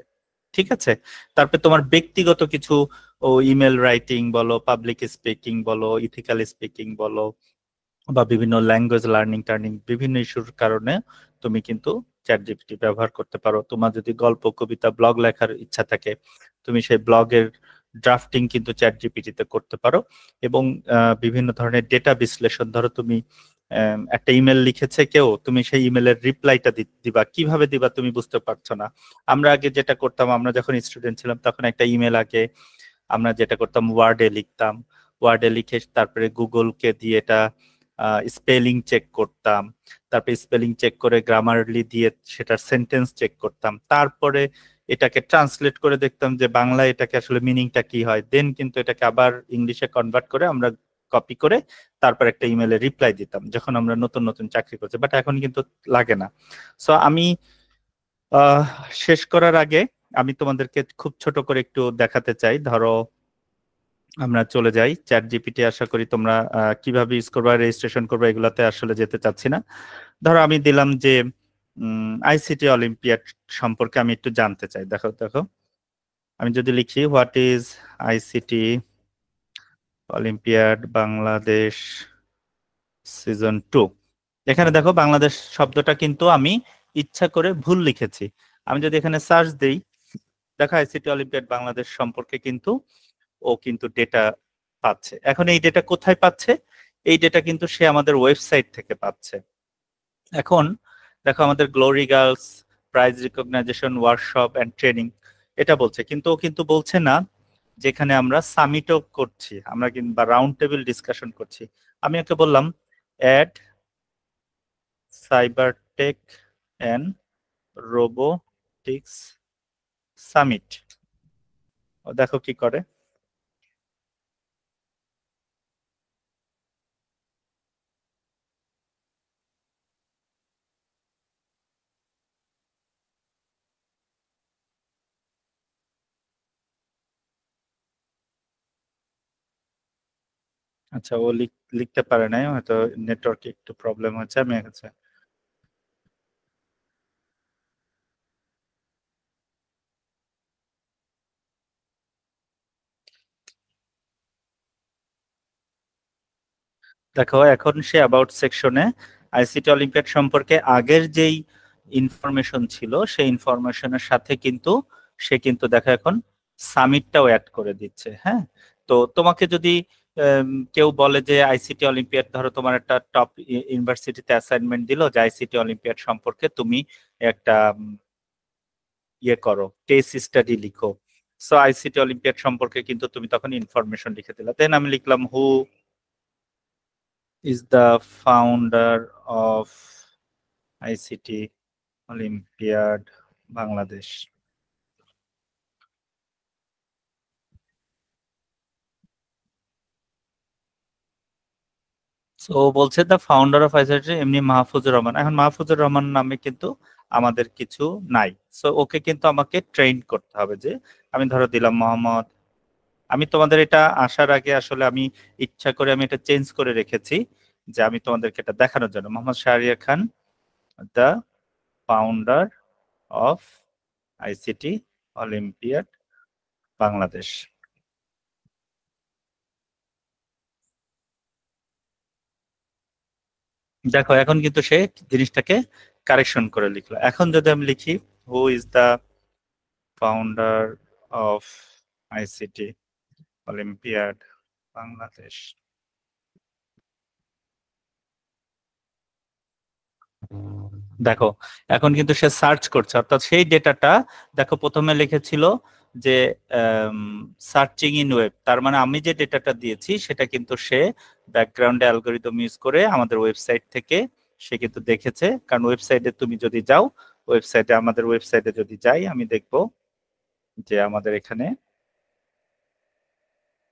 ঠিক আছে? তারপরে তোমার ব্যক্তিগত কিছু ইমেল রাইটিং বলো, পাবলিক স্পিকিং বলো, ইথিক্যাল স্পিকিং বলো, বা বিভিন্ন ল্যাঙ্গুয়েজ লার্নিং টার্নিং, বিভিন্ন ইস্যুর কারণে তুমি কিন্তু চ্যাট জিপিটি ব্যবহার করতে পারো। তোমার যদি গল্প, কবিতা, ব্লগ লেখার ইচ্ছা থাকে, তুমি সেই ব্লগের ড্রাফটিং কিন্তু চ্যাট জিপিটিতে করতে পারো। এবং বিভিন্ন ধরনের ডেটা বিশ্লেষণ, ধরো তুমি একটা ইমেল লিখেছে কেউ, তুমি সেই ইমেলের রিপ্লাইটা দিবা, কিভাবে দিবা তুমি বুঝতে পারছো না। আমরা আগে যেটা করতাম, আমরা যখন স্টুডেন্ট ছিলাম তখন একটা ইমেল আগে আমরা যেটা করতাম ওয়ার্ডে লিখতাম, ওয়ার্ডে লিখে তারপরে গুগলকে দিয়ে এটা স্পেলিং চেক করতাম, তারপরে স্পেলিং চেক করে গ্রামারলি দিয়ে সেটার সেন্টেন্স চেক করতাম, তারপরে এটাকে ট্রান্সলেট করে দেখতাম যে বাংলায় এটাকে আসলে মিনিংটা কি হয়। দেন কিন্তু এটাকে আবার ইংলিশে কনভার্ট করে আমরা কপি করে তারপর একটা ইমেলে রিপ্লাই দিতাম যখন আমরা নতুন নতুন চাকরি করছি। বাট এখন কিন্তু লাগে না। সো আমি শেষ করার আগে আমি তোমাদেরকে খুব ছোট করে একটু দেখাতে চাই। ধরো আমরা চলে যাই চ্যাট জিপিটি। আশা করি তোমরা কিভাবে ইউজ করবা, রেজিস্ট্রেশন করবা, এগুলাতে আসলে যেতে চাচ্ছি না। ধরো আমি দিলাম যে আইসিটি অলিম্পিয়াড সম্পর্কে আমি একটু জানতে চাই। দেখো দেখো, আমি যদি লিখি what is ICT olympiad Bangladesh season 2, এখানে দেখো বাংলাদেশ শব্দটা কিন্তু আমি ইচ্ছা করে ভুল লিখেছি। আমি যদি এখানে সার্চ দিই, দেখো আইসিটি অলিম্পিয়াড বাংলাদেশ সম্পর্কে কিন্তু ও কিন্তু ডেটা পাচ্ছে। এখন এই ডেটা কোথায় পাচ্ছে? এই ডেটা কিন্তু সে আমাদের ওয়েবসাইট থেকে পাচ্ছে। এখন দেখো আমাদের glory girls prize recognition workshop and training এটা বলছে, কিন্তু ও কিন্তু বলছে না যেখানে আমরা সামিটও করছি, আমরা কিন্তু বা রাউন্ড টেবিল ডিসকাশন করছি। আমি ওকে বললাম add cyber tech and robotics summit, দেখো কি করে। আচ্ছা, ও লিখতে পারে নাই, হয়তো নেটওয়ার্কে একটু প্রবলেম হচ্ছে। আমি আচ্ছা দেখো, এখন সে অ্যাবাউট সেকশনে আইসিটি অলিম্পিয়াড সম্পর্কে আগের যেই ইনফরমেশন ছিল সেই ইনফরমেশনের সাথে কিন্তু সে কিন্তু দেখো এখন সামিটটাও অ্যাড করে দিচ্ছে। হ্যাঁ, তো তোমাকে যদি কেউ বলে যে আইসিটি অলিম্পিয়াড, ধরো তোমার একটা টপ ইউনিভার্সিটিতে অ্যাসাইনমেন্ট দিল যে আইসিটি অলিম্পিয়াড সম্পর্কে তুমি একটা ইয়ে করো, কেস স্টাডি লিখো। সো আইসিটি অলিম্পিয়াড সম্পর্কে কিন্তু তুমি তখন ইনফরমেশন লিখে দিলা। দেন আমি লিখলাম হু is the founder of ICT Olympiad Bangladesh. So বলছে দ্য ফাউন্ডার অফ আইসিটি এমনি মাহফুজুর রহমান। এখন মাহফুজুর রহমান নামে কিন্তু আমাদের কিছু নাই, সো ওকে কিন্তু আমাকে ট্রেন করতে হবে। যে আমি ধরো দিলাম মোহাম্মদ, আমি তোমাদের এটা আসার আগে আসলে আমি ইচ্ছা করে আমি এটা চেঞ্জ করে রেখেছি যে আমি তোমাদেরকে এটা দেখানোর জন্য। Mohammad Shahriar Khan, the founder of ICT olympiad Bangladesh. দেখো এখন কিন্তু সে জিনিসটাকে কারেকশন করে লিখলো। এখন যদি আমি লিখি who is the founder of ICT olympiad Bangladesh, দেখো এখন কিন্তু সে সার্চ করছে। অর্থাৎ সেই ডেটাটা দেখো প্রথমে লিখেছিল যে সার্চিং ইন ওয়েব, তার মানে আমি যে ডেটাটা দিয়েছি সেটা কিন্তু সে ব্যাকগ্রাউন্ডে অ্যালগরিদম ইউজ করে আমাদের ওয়েবসাইট থেকে সে কিন্তু দেখেছে। কারণ ওয়েবসাইটে তুমি যদি যাও, ওয়েবসাইটে আমাদের ওয়েবসাইটে যদি যাই আমি দেখবো যে আমাদের এখানে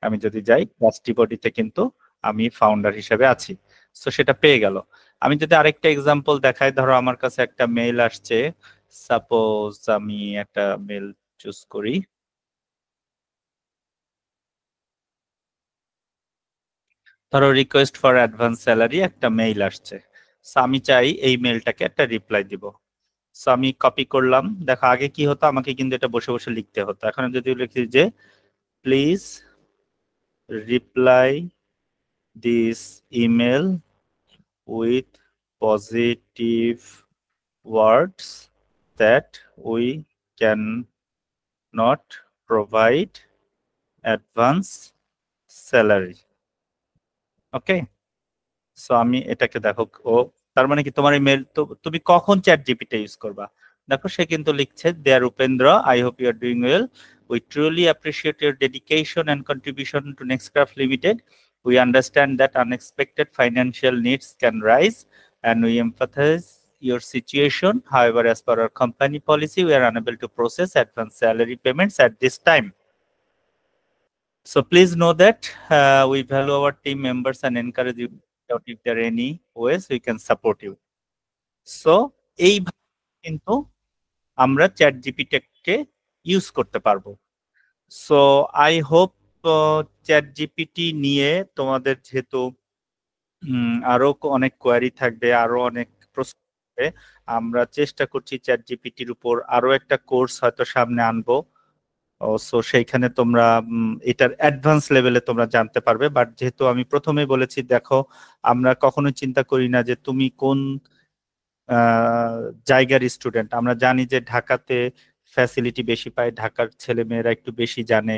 আমি যদি যাই ক্লাসটি বডিতে কিন্তু আমি ফাউন্ডার হিসেবে আছি। সো সেটা পেয়ে গেল। আমি যদি আরেকটা এক্সাম্পল দেখাই, ধরো আমার কাছে একটা মেইল আসছে, সাপোজ আমি একটা মেইল চুজ করি, ধরো রিকোয়েস্ট ফর অ্যাডভান্স স্যালারি একটা মেইল আসছে। সো আমি চাই এই মেইলটাকে একটা রিপ্লাই দিব। সো আমি কপি করলাম। দেখো আগে কি হতো, আমাকে কিন্তু এটা বসে বসে লিখতে হতো। এখন যদি লিখি যে please reply this email with positive words that we cannot provide advance salary. Okay, so আমি এটাকে দেখো, ও তার মানে কি তোমার ইমেল তো তুমি কখন চ্যাট জিপিটি ইউজ করবা। দেখো সে কিন্তু লিখছে dear Upendra, I hope you are doing well, we truly appreciate your dedication and contribution to Nextcraft limited. We understand that unexpected financial needs can rise and we empathize your situation. However, as per our company policy, we are unable to process advance salary payments at this time. So please know that we value our team members and encourage you out if there are any ways we can support you. So এইভাবে কিন্তু আমরা chat জিপিটিকে use করতে পারবো। So I hope chat GPT নিয়ে তোমাদের যেহেতু আরো অনেক কোয়ারি থাকবে, আরো অনেক প্রশ্ন থাকবে, আমরা চেষ্টা করছি চ্যাট জিপিটির উপর আরো একটা কোর্স হয়তো সামনে আনবো। সো সেইখানে তোমরা এটার অ্যাডভান্স লেভেলে তোমরা জানতে পারবে। বাট যেহেতু আমি প্রথমেই বলেছি, দেখো আমরা কখনোই চিন্তা করি না যে তুমি কোন জায়গার স্টুডেন্ট। আমরা জানি যে ঢাকাতে ফ্যাসিলিটি বেশি পায়, ঢাকার ছেলে মেয়েরা একটু বেশি জানে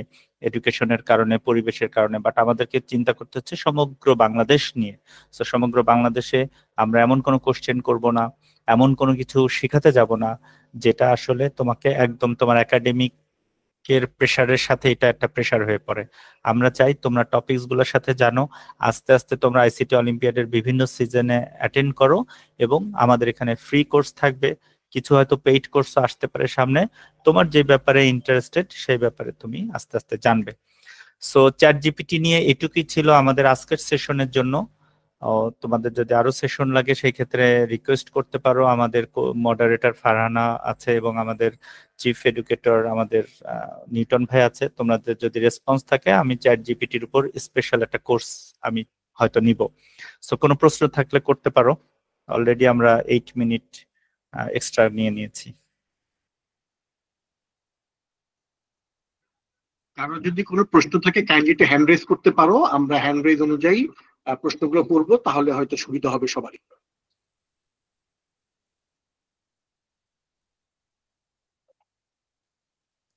এডুকেশনের কারণে, পরিবেশের কারণে। বাট আমাদেরকে চিন্তা করতে হচ্ছে সমগ্র বাংলাদেশ নিয়ে। সো সমগ্র বাংলাদেশে আমরা এমন কোনো কোশ্চেন করব না, এমন কোনো কিছু শেখাতে যাব না যেটা আসলে তোমাকে একদম তোমার একাডেমিক এর প্রেশারের সাথে এটা একটা প্রেশার হয়ে পড়ে। আমরা চাই তোমরা টপিকস গুলোর সাথে জানো, আস্তে আস্তে তোমরা আইসিটি অলিম্পিয়াডের বিভিন্ন সিজনে অ্যাটেন্ড করো, এবং আমাদের এখানে ফ্রি কোর্স থাকবে, কিছু হয়তো পেইড কোর্স আসতে পারে সামনে। তোমার যে ব্যাপারে ইন্টারেস্টেড সেই ব্যাপারে তুমি আস্তে আস্তে জানবে। সো চ্যাট জিপিটি নিয়ে এটুকুই ছিল আমাদের আজকের সেশনের জন্য। তোমাদের যদি আরো সেশন লাগে সেই ক্ষেত্রে রিকোয়েস্ট করতে পারো। আমাদের মডারেটর ফারহানা আছে এবং আমাদের চিফ এডুকেটর আমাদের নিউটন ভাই আছে। তোমাদের যদি রেসপন্স থাকে আমি চ্যাট জিপিটির উপর স্পেশাল একটা কোর্স আমি হয়তো নিব। সো কোনো প্রশ্ন থাকলে করতে পারো। অলরেডি আমরা 8 মিনিট এক্সট্রা নিয়ে নিয়েছি। কারো যদি কোনো প্রশ্ন থাকে কাইন্ডলি একটা হ্যান্ড রেজ করতে পারো, আমরা হ্যান্ড রেজ অনুযায়ী প্রশ্নগুলো পড়বো, তাহলে হয়তো সুবিধা হবে সবারই।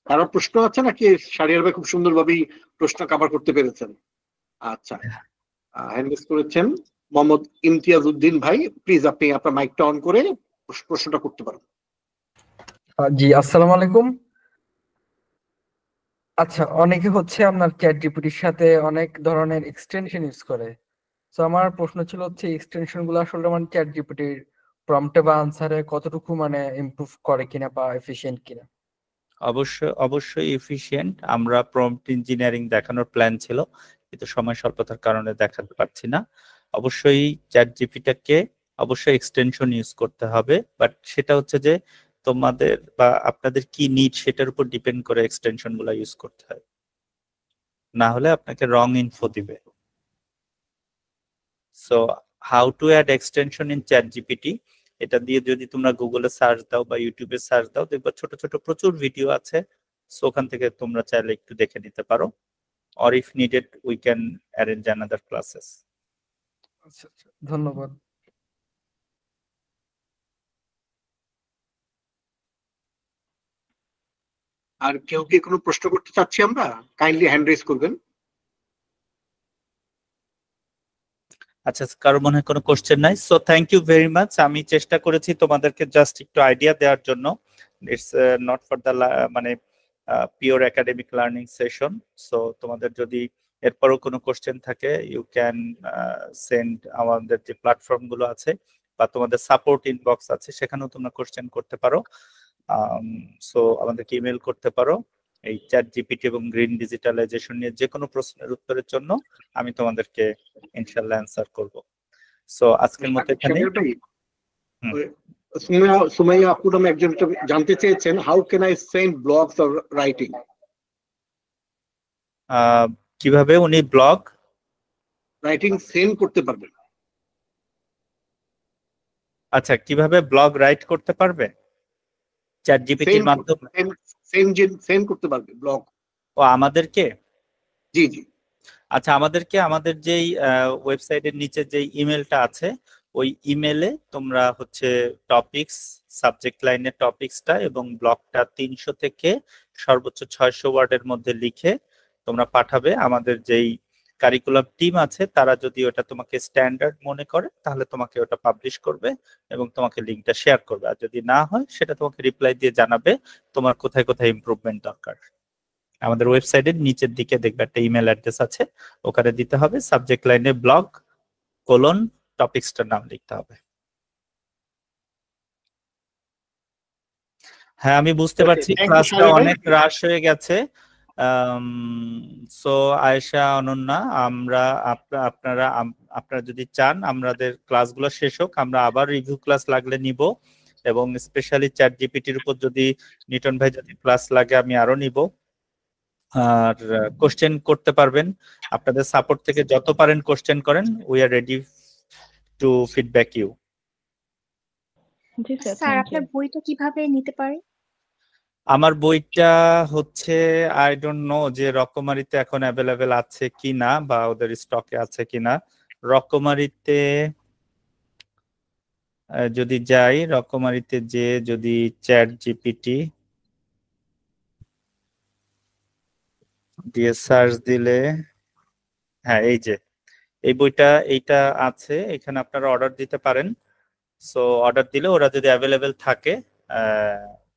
কারো প্রশ্ন আছে নাকি? শাহরিয়ার ভাই খুব সুন্দরভাবেই প্রশ্ন কভার করতে পেরেছেন। আচ্ছা, হ্যান্ড রেজ করেছেন মোহাম্মদ ইমতিয়াজ উদ্দিন ভাই, প্লিজ আপনি আপনার মাইকটা অন করে প্রশ্নটা করতে পারেন। জি, আসসালামু আলাইকুম। আচ্ছা, অনেকে হচ্ছে আপনার চ্যাট জিপিটির সাথে অনেক ধরনের এক্সটেনশন ইউজ করে। তো আমার প্রশ্ন ছিল হচ্ছে এক্সটেনশন গুলো আসলে মানে চ্যাট জিপিটির প্রম্পটে বা আনসারে কতটুকু মানে ইমপ্রুভ করে কিনা বা এফিশিয়েন্ট কিনা? অবশ্যই এফিশিয়েন্ট। আমরা প্রম্পট ইঞ্জিনিয়ারিং দেখানোর প্ল্যান ছিল, কিন্তু সময় স্বল্পতার কারণে দেখাতে পারছি না। অবশ্যই চ্যাট জিপিটিকে অবশ্যই এক্সটেনশন ইউজ করতে হবে, বাট সেটা হচ্ছে যে তোমাদের বা আপনাদের কি নিড সেটার উপর ডিপেন্ড করে এক্সটেনশন গুলো ইউজ করতে হয়, না হলে আপনাকে রং ইনফো দিবে। So how to add extension in ChatGPT, এটা দিয়ে যদি তোমরা গুগলে সার্চ দাও বা ইউটিউবে সার্চ দাও, দেখবা ছোট ছোট প্রচুর ভিডিও আছে। সো ওখান থেকে তোমরা চাইলে একটু দেখে নিতে পারো, or if needed we can arrange another classes. আচ্ছা, ধন্যবাদ। আর কেউ কি কোনো প্রশ্ন করতে চাচ্ছি আমরা, কাইন্ডলি হ্যান্ড রেজ করবেন। আচ্ছা, কারো মনে হয় কোনো কোশ্চেন নাই? So thank you very much. আমি চেষ্টা করেছি তোমাদেরকে জাস্ট একটু আইডিয়া দেওয়ার জন্য। ইটস নট ফর দ্য মানে pure academic learning session. So তোমাদের যদি এরপরও কোনো কোশ্চেন থাকে ইউ ক্যান সেন্ড আমাদের যে প্ল্যাটফর্ম গুলো আছে বা তোমাদের সাপোর্ট ইনবক্স আছে সেখানেও তোমরা কোশ্চেন করতে পারো। সো আমাদেরকে ইমেল করতে পারো। এই চ্যাট জিপিটি এবং গ্রিন ডিজিটালাইজেশন নিয়ে যে কোনো প্রশ্নের উত্তরের জন্য আমি তোমাদেরকে ইনশাআল্লাহ অ্যানসার করব। সো আজকের মতো এখানে। সুমাইয়া আপু নামে একজন জানতে চেয়েছেন, how can I send blogs or writing? কিভাবে উনি ব্লগ রাইটিং সেন্ড করতে পারবেন? আচ্ছা, কিভাবে ব্লগ রাইট করতে পারবে চ্যাট জিপিটির মাধ্যমে? সেন্ড করতে পারবে ব্লগ? ও আমাদেরকে? জি জি। আচ্ছা, আমাদেরকে আমাদের যেই ওয়েবসাইটের নিচে যে ইমেলটা আছে ওই ইমেলে তোমরা হচ্ছে টপিকস, সাবজেক্ট লাইনের টপিকসটা এবং ব্লগটা 300 থেকে সর্বোচ্চ 600 ওয়ার্ডের মধ্যে লিখে তোমরা পাঠাবে। আমাদের যেই কারিকুলাম টিম আছে তারা যদি ওটা তোমাকে স্ট্যান্ডার্ড মনে করে তাহলে তোমাকে ওটা পাবলিশ করবে এবং তোমাকে লিঙ্কটা শেয়ার করবে। আর যদি না হয় সেটা তোমাকে রিপ্লাই দিয়ে জানাবে তোমার কোথায় কোথায় ইমপ্রুভমেন্ট দরকার। আমাদের ওয়েবসাইটের নিচের দিকে দেখবে একটা ইমেল অ্যাড্রেস আছে, ওখানে দিতে হবে, সাবজেক্ট লাইনে ব্লগ কোলন টপিকসটার নাম লিখতে হবে। হ্যাঁ, আমি বুঝতে পারছি ক্লাসটা অনেক রাশ হয়ে গেছে। সো আয়েশা, অনন্যা, আমরা আপনারা যদি চান আমাদের ক্লাসগুলো শেষ হোক, আমরা আবার রিভিউ ক্লাস লাগলে নিব এবং স্পেশালি চ্যাট জিপিটির উপর যদি নিউটন ভাই যদি ক্লাস লাগে আমি আরো নিব। আর কোশ্চেন করতে পারবেন, আপনাদের সাপোর্ট থেকে যত পারেন কোশ্চেন করেন, we are ready to feedback you. জি স্যার, স্যার আপনার বইটা কিভাবে নিতে পারি? আমার বইটা হচ্ছে আই ডোন্ট নো যে রকমারিতে এখন অ্যাভেলেবেল আছে কিনা বা ওদের স্টকে আছে কিনা। রকমারিতে যদি যাই, রকমারিতে যে যদি চ্যাট জিপিটি দিয়ে সার্চ দিলে, হ্যাঁ এই যে এই বইটা এইটা আছে, এখানে আপনারা অর্ডার দিতে পারেন। সো অর্ডার দিলে ওরা যদি অ্যাভেলেবেল থাকে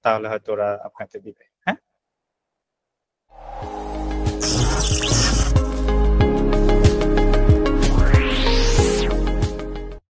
তাহলে হয়তো ওরা আপনাকে দিবে।